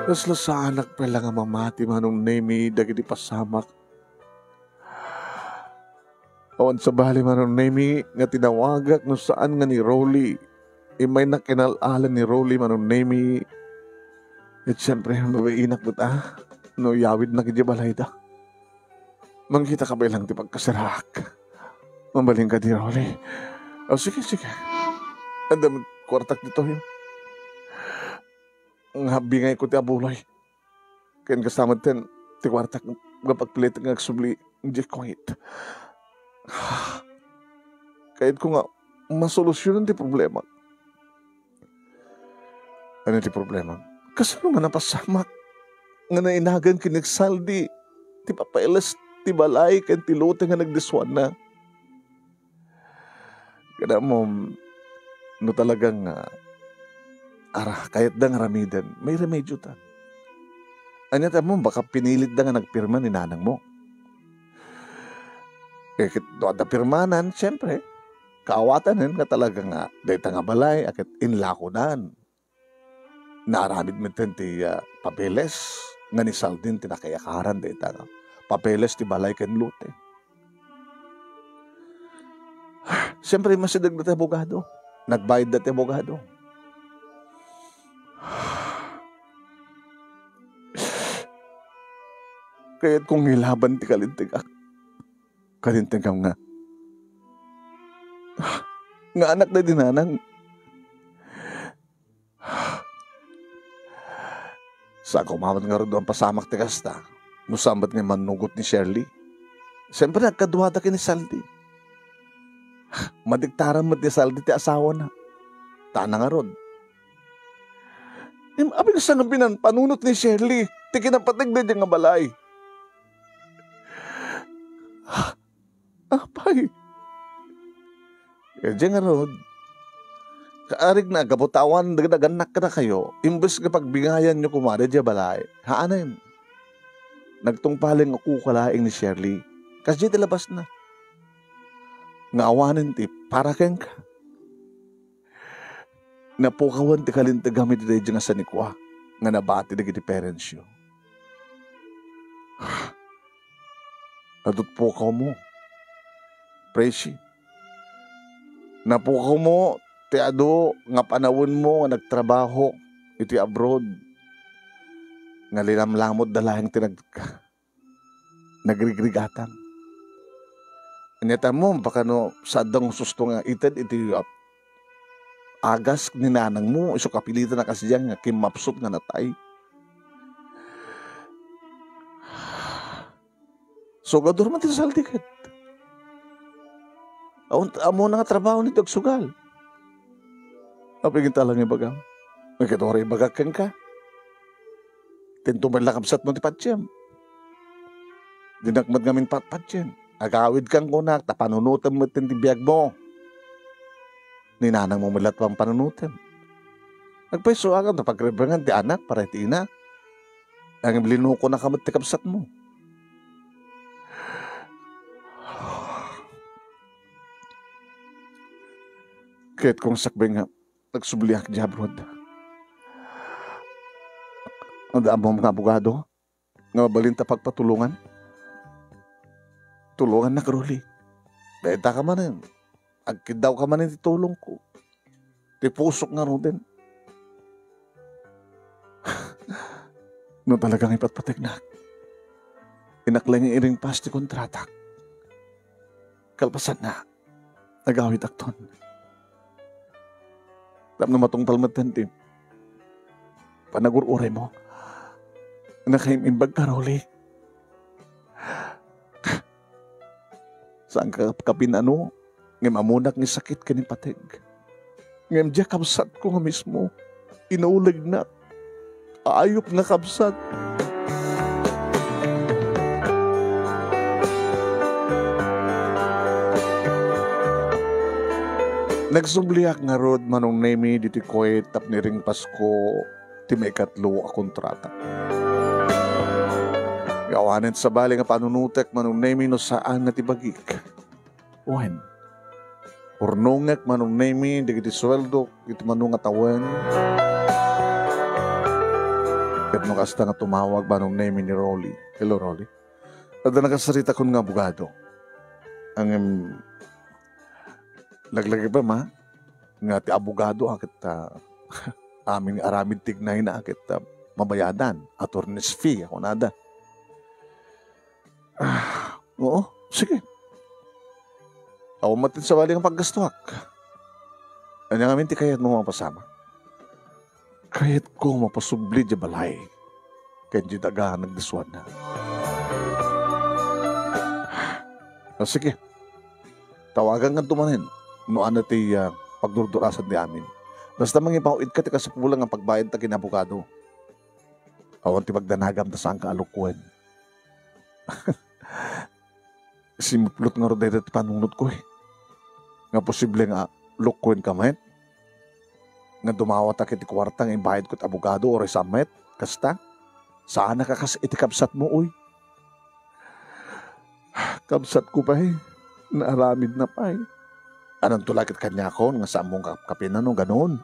Nasla sa anak pa lang ang mamati manong nemi dagiti pasamak. Awan sa bali manong nemi nga tinawagak no saan nga ni Rolly. Imay na kinalalan ni Rolly manong nemi. At siyempre mabainak mo ta. No yawid na kiti balay ta. Mangkita ka ba ilang ti pagkasirak. Mamaling ka di Rolly. O sige. Ang dami kwartak dito yun. Ang habingay ko ti abuloy. Kayan kasama ten, ti kwartak kapagpilit ng agsubli, hindi kwait. Kayan ko nga, masolusyonan ti problema. Ano ti problema? Kasi naman napasamak. Nga nainagan kinig Saldi, ti papailas, ti balay, kayan ti lote nga nagdiswan na. Kada mo, no talagang, kahit dang ramidan, may remedyo ta. Anya ta mo, baka pinilit da nga nagpirma ni nanang mo. Doon na pirmanan, siyempre, kaawatan nga talaga nga, dahil nga balay, akit inlakonan. Naaramid mo ti papeles, nga ni Saldin tinakayakaran, dahil nga, papeles ti balay ken lute. Siyempre, masidag na abogado. Nagbayad na abogado. Kaya't kung hilaban ti kalintigak, kalintigam nga. Nga anak na dinanang. Sa kumamat nga rin doon pasamak ti kasta, musambat nga manugot ni Shirley. Siyempre, nagkaduwada ki ni Saldi. Madiktaran mo ti Saldi ti asawa na. Tana nga ron. Abi ka sa nabinan, panunot ni Shirley, ti kinapatig na dyan nga balay. Apay. Kaya dyan nga ron, kaarig na, kabutawan, dagdaganak ka na kayo, imbes nga pagbigayan nyo kumari dyan balay, haanin. Nagtungpaling ako kalaing ni Shirley, kasi dyan labas na. Nga awanin ti, para keng ka. Napukawan ti kalintagamit ti dyan nga sanikwa, nga nabati na giti parents yun. Adot pukaw mo. Preci. Napukaw mo, ti ado, nga panawon mo, nga nagtrabaho, iti abroad. Nga linamlamod dalahing nagrigrigatang. Anyata mo, baka no, sadang susto nga itad, iti agas ni nanang mo, iso kapilitan na kasi dyan, nga kimapsot nga natay. So, gadur man ti saltikat. Amo na nga trabaho ni Tagsugal. Apigin talang ibagang. Nagkatore ibagakan ka. Tintuman lakabsat mo ti Patsyem. Dinakmad ngamin Patsyem. Agawid kang kunak, tapanunutan mo tintibiyag mo. Ninanang mo malat pang panunutan. Nagpaiso agam na pagrebangan ti anak para ti ina. Ang blinuko na kamot ti kabsat mo. Kahit kung sakbay nga, nagsubliak di abroad. Ang daan mo mga abogado, nga mabalinta pagpatulungan. Tulungan na karuli. Beta ka man yun. Agkidaw ka man yun, itulong ko. Tipusok nga rin din. No talagang ipatpatik na. Inaklang yung iring pasti kontratak. Kalpasan na. Nagawit akton. Tap na matong talmatan din. Panagururay mo. Nakaimimbag ka, Rolly. Saan ka kapinano? Ngem amunak ni sakit ka ni patig. Ngem diya kabsat ko nga mismo. Inaulig na. Ayop nga kabsat. Nagsubliak nga rod manong nemi diti koy tap ni ring Pasko ti may katlo a kontrata. Gawanin sa bali nga panunutek manong nemi no saan na ti bagik. Wen. Urnongek manong nemi digiti sweldo iti manong atawan. Ket no kasta nga tumawag manong nemi ni Rolly. Hello Rolly. Ada nakasarita kun nga abogado. Ang laglagi pa ma, nga ti abogado akit aming aramid tignay na akit mabayadan, attorney's fee, ako nada. Oo, sige. Ako matin sa wali ng paggastuak. Ano nga minti kayat mo mapasama? Kayat ko mapasubli di balay. Kaya di daga nagdaswan na. Sige. Tawagan nga tumanin. Noan na ti pagdurdurasan di amin. Basta mangipawid ka ti kasapulang ang pagbayad ta kinabukado. Awan ti magdanagam ta saan ka alukwen. Simplot nga rin dahil panunod ko eh. Nga posible nga lukwen ka met. Nga dumawa ta kiti kwartang imbayad ko't abogado o resamet. Kasta. Saan nakakas itikabsat mo uy. Kabsat ko pa eh. Naaramid na pa eh. Anong tulakit kanya ko nga saan mong kapinan o ganoon.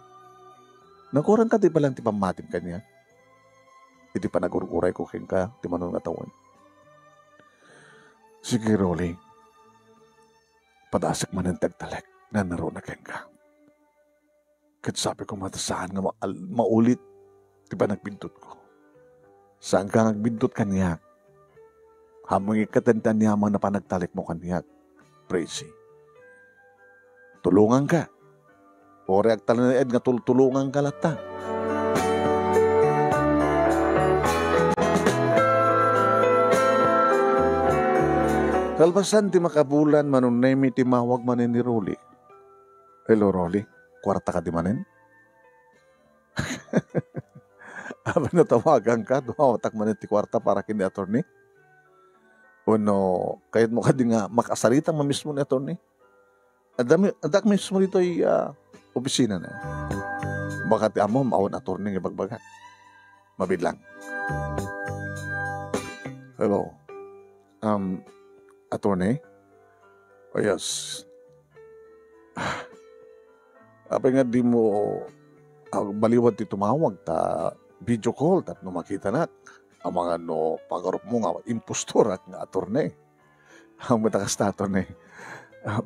Nakurang ka di palang ti pamatim kanya. Hindi pa nagururay ko king ka ti manong natawan. Sige Rolly. Padasak man ang tagtalek. na naroon na ka. Kat sabi ko matasaan nga maulit, di ba nagbintot ko? Saan ka nagbintot kaniya? Hamang ikatantan niya man na panagtalik mo kaniya, Praise. Tulungan ka. O reak talanaed nga tulungan ka lata. Kalbasan ti makabulan manunay ti mawag manin ni Rolly. Hello Rolly, kwarta ka di manin? Aba natawagan ka, dumawatak manin ti kwarta para kini attorney? O no, kahit mo ka di nga makasarita mo mismo ni attorney? Adak mismo dito ay opisina na. Baka ti amo maawon attorney nga bagbagan. Mabidlang. Hello. Attorney? Oh, yes. Apay nga di mo baliwad ti tumawag ta video call tat no makita nak. Ang mga no pagarup mo nga impostor at nga attorney. Ang matakas na attorney.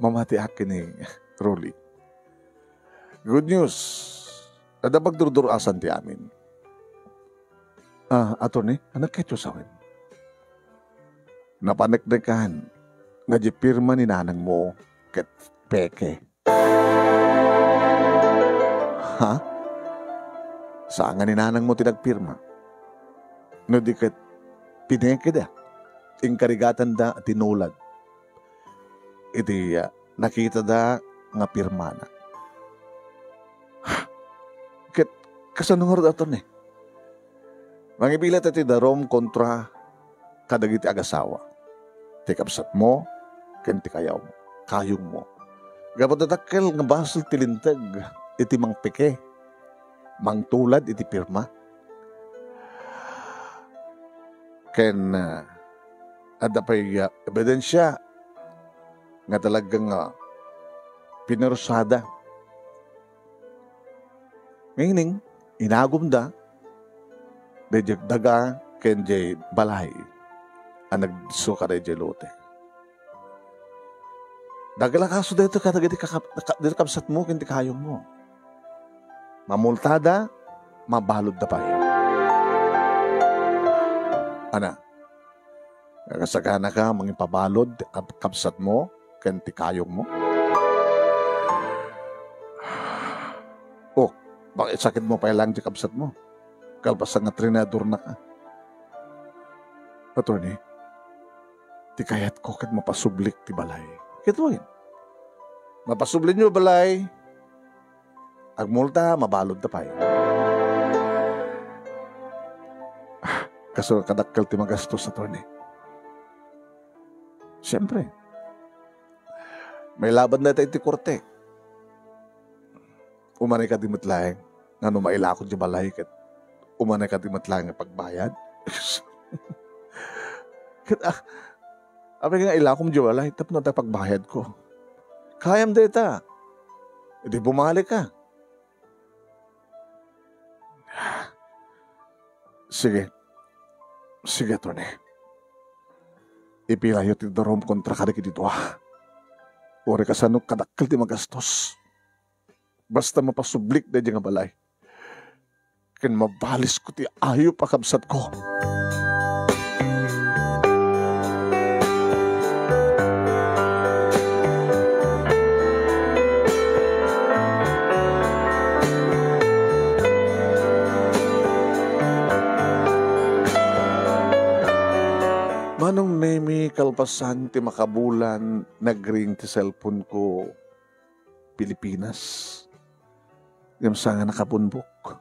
Mamati akin ni Rolly. Good news. Ada pagdurdurasan ti amin. Attorney, anak ketyo sa akin. Napanagdagan nga di pirma ni nanang mo ket peke. Ha? Saan nga ni nanang mo tinagpirma? No di ket pineke da. Ingkarigatan da tinulad. Iti nakita da nga pirma na. Ket kasanungor da ni. Mangibilat iti darom kontra kadagiti agasawa. Ti kapsat mo, ken ti kayaw mo, kayong mo. Gapadatakkel nga basel tilintag, iti mang peke, mang tulad iti pirma. Ken, ada pa'y ebidensya, nga talagang pinarusada. Ngayon, inagom da, dejek daga, ken jay balay. Ang nagsuka na lote. Dagala kaso dito ka dito kapsat mo, hindi kayong mo. Mamultada, mabalod na pa. Ana, kasagana ka, mangipabalod, kapsat mo, hindi kayong mo. Oh, bakit sakit mo pa lang di kapsat mo? Kalpasan nga trinador na ka. Attorney, ti kayat ko kat mapasublik ti balay. Kituin. Mapasublik nyo balay, agmulta, mabalod na pa. Kaso kadakkel ti magastos, attorney. Siyempre, may laban na tayo ti korte. Umanay ka di matlaeng, nga no mailakot di balay, kat umanay ka di matlaeng pagbayad. Kat apay nga ilakom di wala, hitap na tayo pagbayad ko. Kayam data. Hindi bumalik ka. Sige. Sige, attorney. Ipilayo ti darom kontra karik dito Uri ka sanok kadakkel ti magastos. Basta mapasublik na di nga balay. Ken mabalis ko ti ayo pakabsat ko. Manong nemi kalpasan ti makabulan nagring ti cellphone ko Pilipinas. Yung sa nga nakapunbok.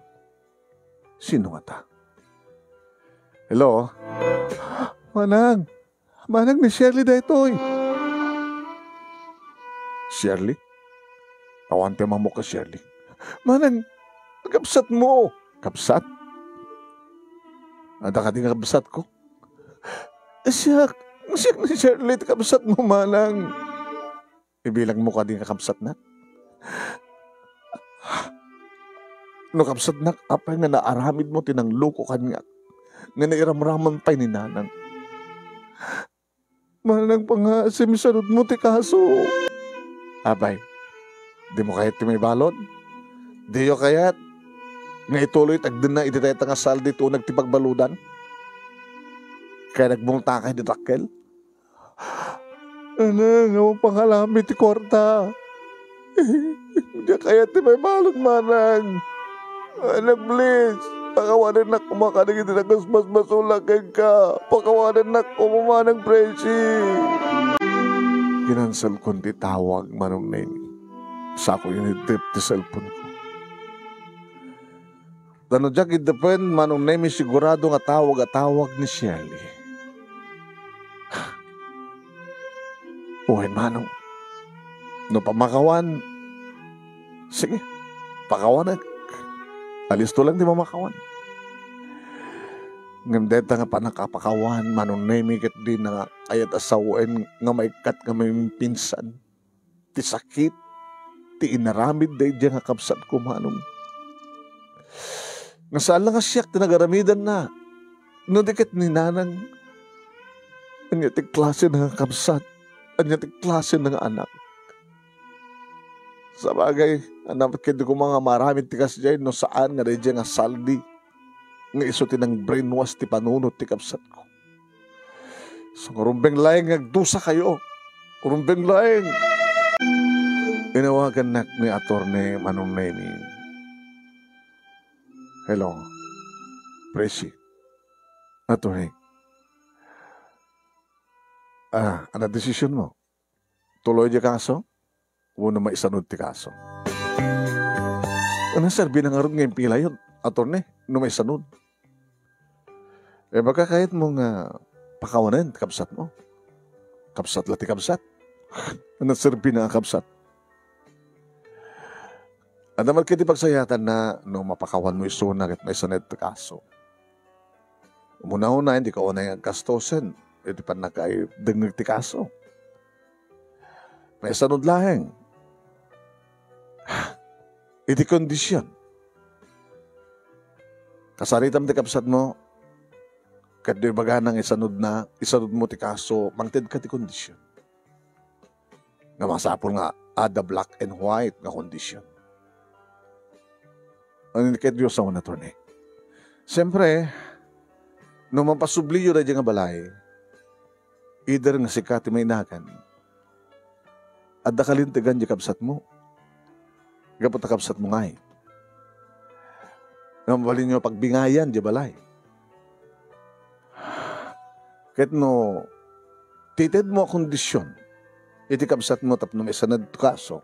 Sino nga ta? Hello? Manang ni Shirley da ito'y. Shirley? Awante mo ka Shirley. Manang, kapsat mo. Kapsat? Ada ka din kapsat ko? Siyak ni Shirley, kapsat mo, manang. Ibilang mo ka din kakapsat na. No kapsat na, apay nga naaramid mo, tinangluko ka nga. Nga nairamraman pa'y ni nanang. Manang pangasim, sarod mo ti kaso. Apay, Di mo kahit may balod. Di yo kayat nga ituloy tagdin na ititayta nga saldi to nagtipagbaludan. Kaya nagmulta kay ditakkel. Ano, nga mo pangalami ti kwarta. Di kaya ti may balod manang. Anak, please. Pakawanan na kumakanig iti nagasmas masulakay ka. Pakawanan na kumamanang presi. Kinansal ko ti tawag manong nini. Sa ako yun itip ti cellphone ko. Tano dyak idepend manong nini sigurado nga tawag ni Shirley. Uy, manong. No pamakawan. Sige, pakawanan. Alis to lang di mamakawan. Ngam deta nga panakapakawan, manong nemi ket di na ayat asawen nga maikat nga may pinsan. Ti sakit, ti inaramid day diya nga kapsat ko manong. Nga saan lang nga siyak, tinagaramidan na. No di ket ni nanang, anya ti klase na nga kapsat, anya ti klase na nga anak. Sa bagay, anak kiti ko mga maraming tikas dyan no saan nga dyan nga saldi nga iso tinang brainwash ti panunot ti kapsat ko. So kurumbeng laing nagdusa kayo. Kurumbeng laing. Inawagan na ni Atty. Manong Nemi. Hello. Presi. Atty. Ano desisyon mo? Tuloy dyan kaso? Uno maisanod ti kaso. Ano serbi na nga ron ngayon pila yun, attorney, no maisanod. Baka kahit mong pakawanan, kapsat mo. Kapsat lati kapsat. Ano serbi na kapsat. Ano naman kiti pagsayatan na no mapakawan mo isuna at maisanod ti kaso. Umuna-una, hindi ka unay ang kastosen. Iti pa na kayo dengag ti kaso. Maisanod laheng. Iti kondisyon. Kasaritam ti kapsat mo, kado'y baganang isanod mo ti kaso, mangted ka ti kondisyon. Nga masapol nga, ada black and white nga kondisyon. Ano ni Diyos sa una, Atty. Siyempre, nung mapasubliyo na dyan nga balay, either nga sikati may nagan, at dakalintigan di kapsat mo. Gapot na kapsat mo nga eh. Namalin nyo pagbingayan di balay. Kahit no, tited mo kondisyon, iti kapsat mo tapno may sanad kaso.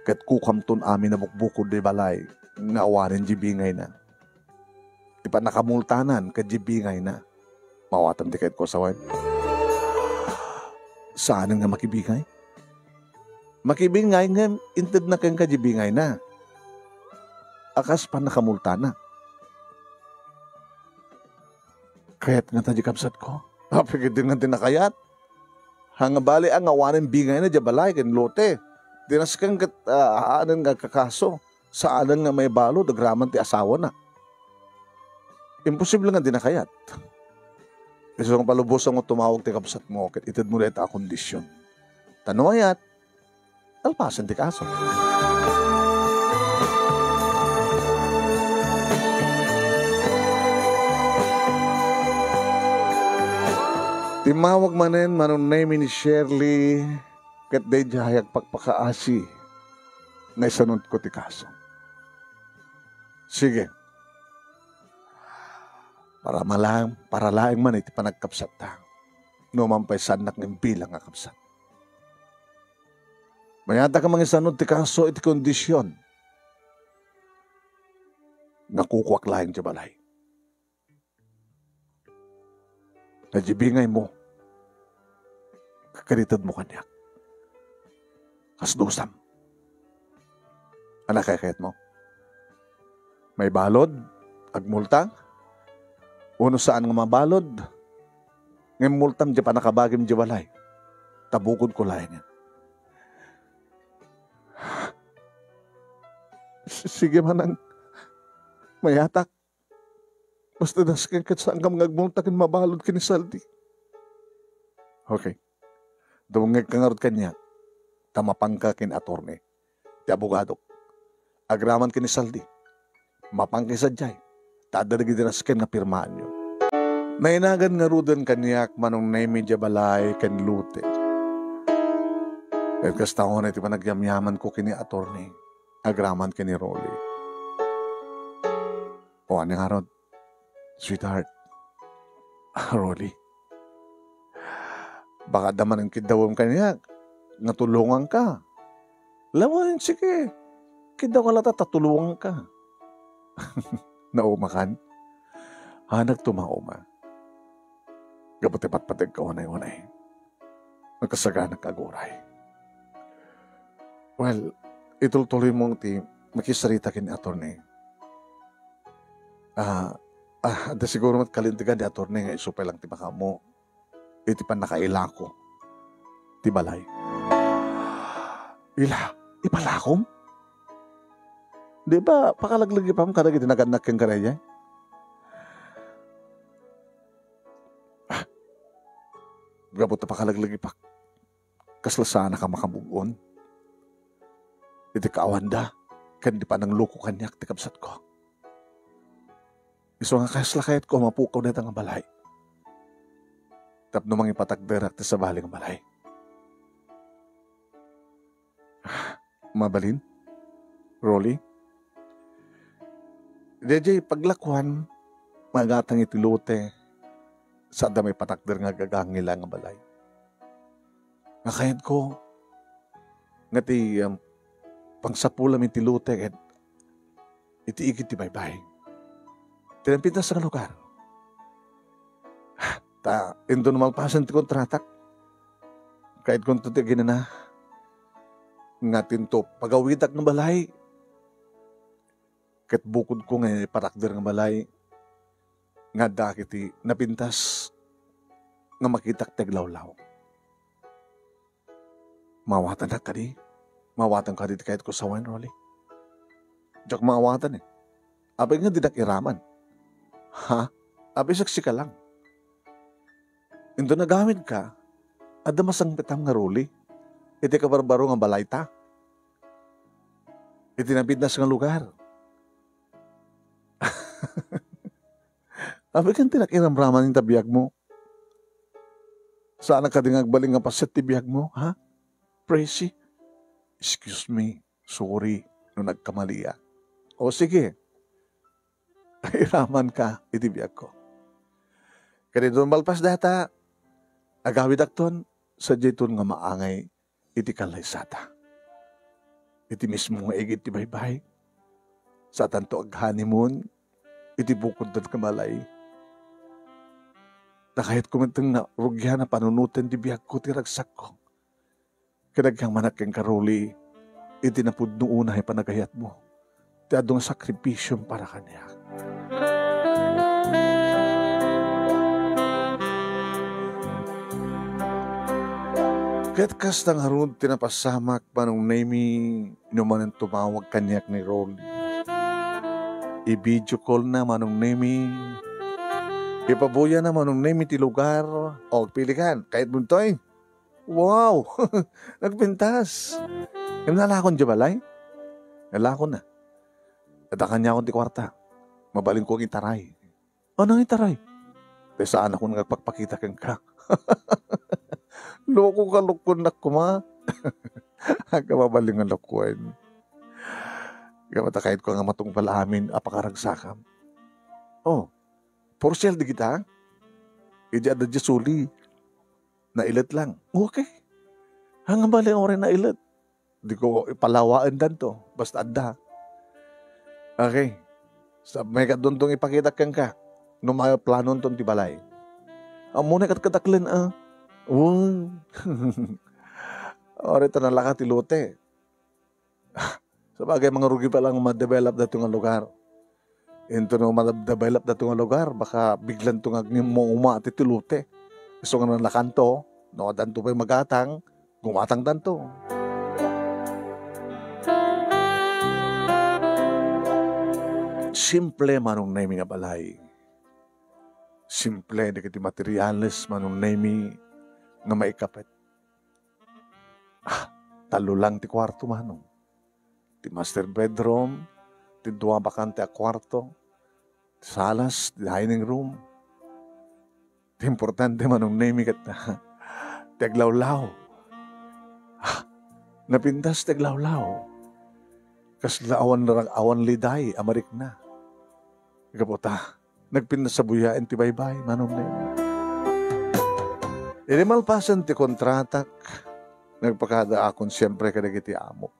Kahit kukamton amin na bukbukod di balay, nga awarin di bingay na. Di pa nakamultanan, kad di bingay na. Mawatan di kahit ko sawan. Saan nga makibingay? Makibingay nga, inted na kang kajibingay na. Akas pa nakamulta na. Kayat nga tayo kapsat ko. Napigit din nga tinakayat. Hangabali ang awanin bingay na jabalay, kin lote. Dinas kang aanan nga kakaso. Saan nga may balo, dagraman ti asawa na. Imposible nga dinakayat. Kasi kung palubos ang tumawag ti kapsat mo, kit itid mo rin kondisyon. Tanong alpasan ti kaso. Timawag manen manong name ni Shirley kat day jahayag pagpakaasi na isanod ko ti kaso. Sige. Para laing man iti panagkapsat ta. No mampay sanak ng bilang nga kapsat. Mayata ka mga isanod ti kaso iti kondisyon. Nakukwak laing ti balay. Najibingay mo. Kakaritad mo kanyak. Kasdusam. Anak kayakayat mo. May balod, agmultang. Uno saan nga mabalod. Ngayon multam di pa nakabagim di balay. Tabukod ko laing yan. Sige manang mayatak. Basta naskan kat saan ka magmultakin mabalod kinisaldi. Okay. Dumungag ka nga rin kanya. tamapangka kin attorney, ti abogado. Agraman kin ni Saldi, mapangka sa jay, tadarigi dinasken nga pirmaan nyo. Nainagan nga rudan kanyak manong naimidya balay kan lute. At kastaon iti panagyamyaman ko kini attorney, agraman kini Rolly. O ano nga rod, sweetheart, Rolly, baka daman ang kidawam kanyak, natulungan ka. Lawan, sige, kidaw ka lata, tatulungan ka. Naumakan, nagtumauma. Kapatipat-patag ka unay-unay. Nagkasaganak kaguray. Well, ituloy mong makisarita kin attorney. Da siguro matkalintigan di attorney nga isupay lang ti baka mo. Iti pan nakailako. Ti balay. Ipalakom? Di ba pakalaglagi pa mo kada iti naganak kang karaya? Gabot na pakalaglagi pa. Kaslasana ka makabugon. Iti kaawanda. Kan di pa nang luko kanyak ti kabsat ko. Iso nga kaslakayat ko mapukaw na nga balay. Tapno mang ipatagderak ti sa bali nga balay. Mabalin? Rolly? DJ, paglakwan, magatang itilote, sa may patakder nga gagangila nga balay. Nakayad ko, nga ti pangsapula mi tilote, iti ikit ti baybay. Tinampintas sa lugar. Indo na malpasan ti kontratak. Kahit kung ito ti ginana, nga tinto, pagawitak ng balay, kahit bukod ko nga patakder ng balay, nga dakiti napintas nga makitak teglawlaw. Mawatan na ka di. Mawatan ka di kahit ko sa wine, Rolly. Diyak mawatan eh. Abay nga didak iraman. Ha? Abay saksi ka lang. Ito nagamit ka, adamasang petang nga Rolly. Iti kabarbaro nga balay ta. Iti napintas nga lugar. Abi kan tinakiramraman yung tabiyag mo. Saan ka din agbaling nga paset ti biyag mo, ha? Praisy. Excuse me, sorry, no nagkamali. O sige, iraman ka, iti biyag ko. Kaya doon malpas data, agawid akton, sa jayton nga maangay, iti kalay sata. Iti mismo nga igit ti baybay. Sa tanto ag honeymoon, iti bukod dat kamalay. Na kahit kumenteng na rugyan na panunutin di biyag ko ti ragsak ko. Kadagang manak kang Karoli, iti napud noon ay panagayat mo. Ti adong sakripisyon para kanya. Kaya't kastang harun tinapasamak manong nami inuman ang tumawag kanyak ni Rolly. I-video call na manong nami. Ipabuya na manong nami ti lugar. O, pilikan, kahit buntoy. Wow! Nagpintas. Yung nalakon di balay? Nalakon na. Natakan niya akong ti kwarta. Mabaling ko ang itaray. Anong itaray? Kaya saan ako nagpagpakita kang ka? Loko ka lukon na kuma. Mabaling ang lukon. Kamata kahit ko nga matong pala amin apakaragsakam. Oh, for sale di kita? Iji ada di suli. Nailat lang. Okay. Hanggang bali ang orin nailat. Di ko ipalawaan dan to. Basta ada. Okay. Sa may kaduntong ipakita kang ka. Nung mga planon tong tibalay. Muna kataklan Orin ito nalaka tilote. Sa bagay mga rugi pa lang ma-develop na itong lugar. Ito na ma-develop na itong lugar, baka biglan itong mo umati tilute. So nga nalakanto, no, danto pa yung magatang, gumatang danto. Simple manong nami nga balay. Simple, di kiti materialis manong nami nga maikapit. talo lang ti kwarto manong. Ti master bedroom, ti dua bakante a kwarto, ti salas, ti dining room. Ti importante manong name kat na ti aglawlaw. Napintas ti aglawlaw. Kasla awan liday, amarik na. Ikaputa, nagpintas sa buyain ti baybay, manong name. Malpasan ti kontratak, nagpakada akon siyempre kadagiti amo.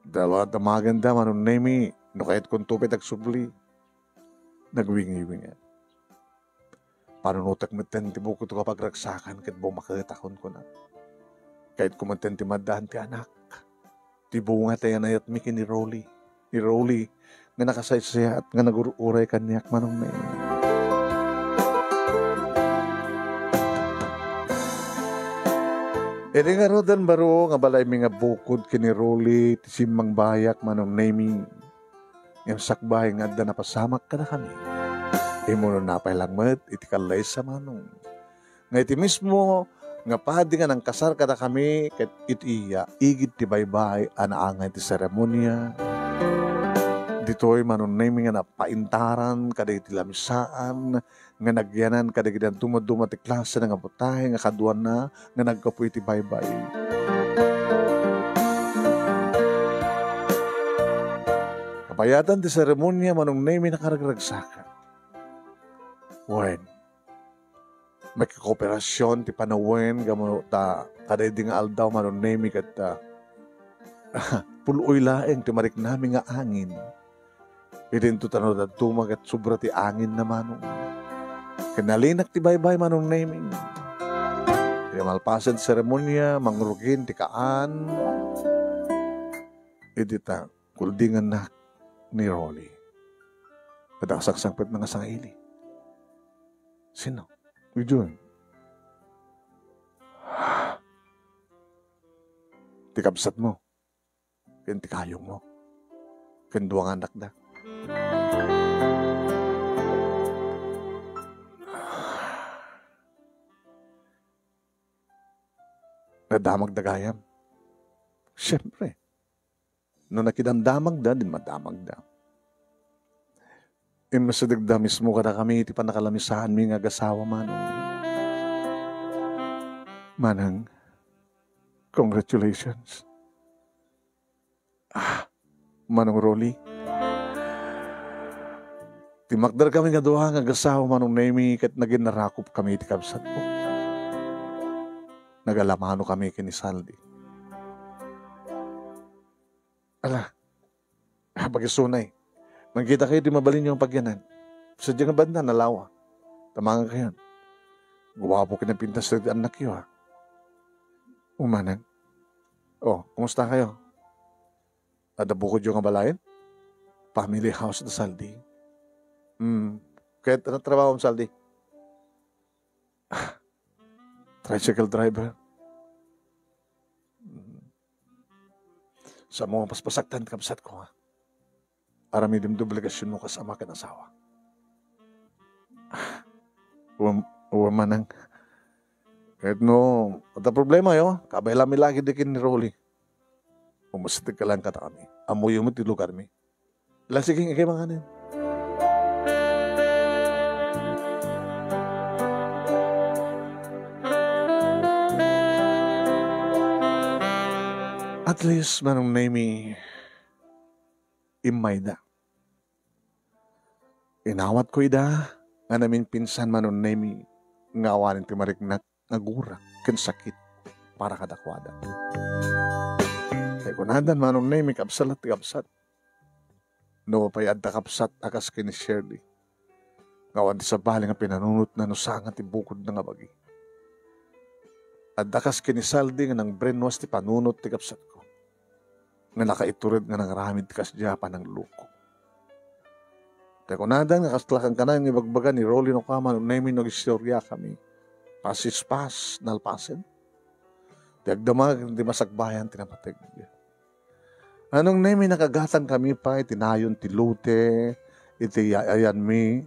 Dalawa maganda manong name, no kahit kung tupit agsubli, nagwingi-wingan. Panunutak meten ti buko to kapag ragsakan kat bumakaitakon ko na. Kahit kumanten ti madahan ti anak, ti bunga tayo nayat mi ni Rolly. Ni Rolly, nga nakasaysaya at nga nagururay kanyak manong name. Nga rodan baro nga balay mi nga bukod kini Rolly ti simmang bayak manong naming yung sakbay nga da napasamak ka na kami. Imo no napay lang met iti kalay sa manong. Nga iti mismo nga padi nga nang kasar ka na kami ket iti iya igid ti baybay anaangay ti seremonya. Ditoy manong naming nga napaintaran kada iti lamisaan nga nagyanan kadagidan tumad-duma ti klase nga putahe nga kaduan na nga nagkapoy ti baybay. Kapayatan ti seremonya manong name nakaragragsakan. Wen, may kakooperasyon ti panawen gamo ta kadaydi nga aldaw manong name kat puloy laeng ti marik nami nga angin. Idinto tanod at tumag at sobra ti angin na manong. Kinalinak ti baybay manong naming. Malpasan seremonya, mangrugin ti kaan. Idita, kuldingan na ni Rolly. Kadaksaksangpit mga sangili. Sino? Ujun. Ti kabsat mo. Ken ti kayong mo. Ken duwang anak na. Nadamag na gayam. Siyempre. No nakidamdamag da, din madamag da. Masadigda mismo ka na kami, iti pa nakalamisahan mi nga gasawa manong. Manang, congratulations. Manong Rolly. Timakdar kami nga duha nga gasawa manong nami kat naging narakop kami iti kabsat ko. Nagalamano kami kini Saldi. Ala, pag-isunay. Magkita kayo di mabalin yung pagyanan. Sa dyan nga banda, nalawa. Tamangan kayo. Guwapo kinapintas na anak yun, ha? Umanang. Oh, kumusta kayo? Adabukod yung nga balayan? Family house na Saldi. Kahit ano trabaho mo, Saldi? Tricycle driver. Sa mga paspasaktan kabsat ko, ha? Aramidim obligasyon mo kasama ka ng asawa. Manang. Kahit no, at problema yo, kabay lami lagi dikin ni Rolly. Umastig ka lang kata kami. Amoy mo ti lugar mi. Lasiging ikay mga nin. At least manong name imayda. Inawat ko ida nga namin pinsan manon name ngawanin ti mariknak ngagura ken sakit para kadakwada. Kaya kunadan manon name kapsalat ti kapsat. No pay adda kapsat akas ken Shirley. Ngawan ti sabali nga pinanunot na nusangan ti bukod na nga bagi. Adda kas ken Saldi nga nang brenwas ti panunot ti kapsat ko. Nga nakaiturid nga nangramid kas Japan ng luko. Kaya kunadan nga kaslakan ka na yung ibagbaga ni Rolly no kama nung namin nag-istorya kami. Pasispas, nalpasin. Tiagdamag, hindi masagbayan, tinapatig. Anong namin nakagatan kami pa, itinayon ti lute, iti ayan mi,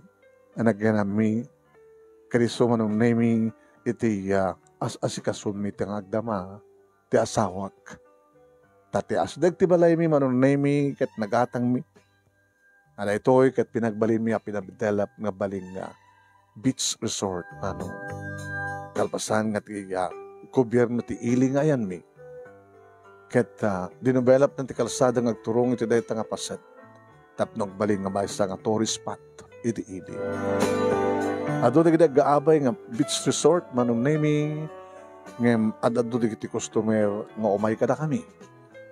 anagyan mi, kariso manong namin, iti asikasun mi tiyang agdama. ti asawak. Tati asdag ti balay mi manunay kat nagatang mi. Ana ito'y kat pinagbalin mi a pinadevelop nga baling nga beach resort. Kalpasan nga ti gobyerno ti ili nga yan mi. Kat dinovelop ng ti kalsada nga agturong iti dayta nga paset. Tapnog baling nga maysa nga tourist spot iti ili. Ado na gaabay nga beach resort manunay mi. Ngem adado di kiti customer nga umay kada kami.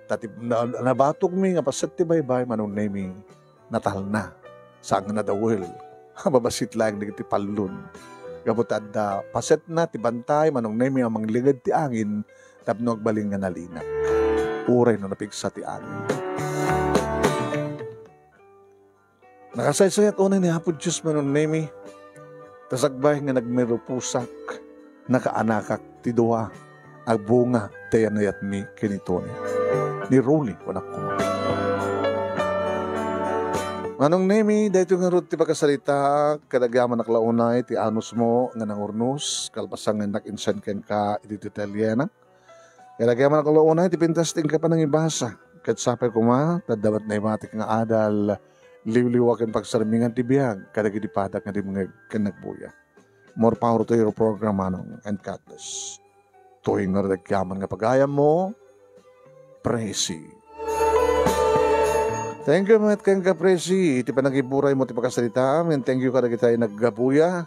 Tati nabatok mi nga paset ti baybay manunay mi natal na. Saan nga nadawel. Babasit lang di kiti palun. Gabot adda paset na ti bantay manunay mi ang mangligad ti angin tapno agbaling nga nalinak. Uray no napigsa ti angin. Nakasaysayat unay ni Hapod Diyos manunay mi. Tasagbay nga nagmerupusak nakaanakak ti duwa agbunga tayanayat mi kinitoni ni Rolly wanak ko. Manong nemi dahito nga rut ti pagkasalita kadagyaman naklaunay ti anus mo nga nangurnos kalpasang nga nakinsan ken ka iti Italiana. Kadagyaman naklaunay ti pintasting ka pa nang ibasa ket sapay kuma tadamat na imatik nga adal liwliwa ken pagsarmingan ti biyag kadagiti padak nga di mga kanagbuya. More power to your program, manong, and Katniss. Tuwing nga nagkaman nga pagayam mo, Presi. Thank you, mga kang ka, Presi. Iti pa nagiburay mo, ti pagkasalita. And thank you ka na kita naggabuya.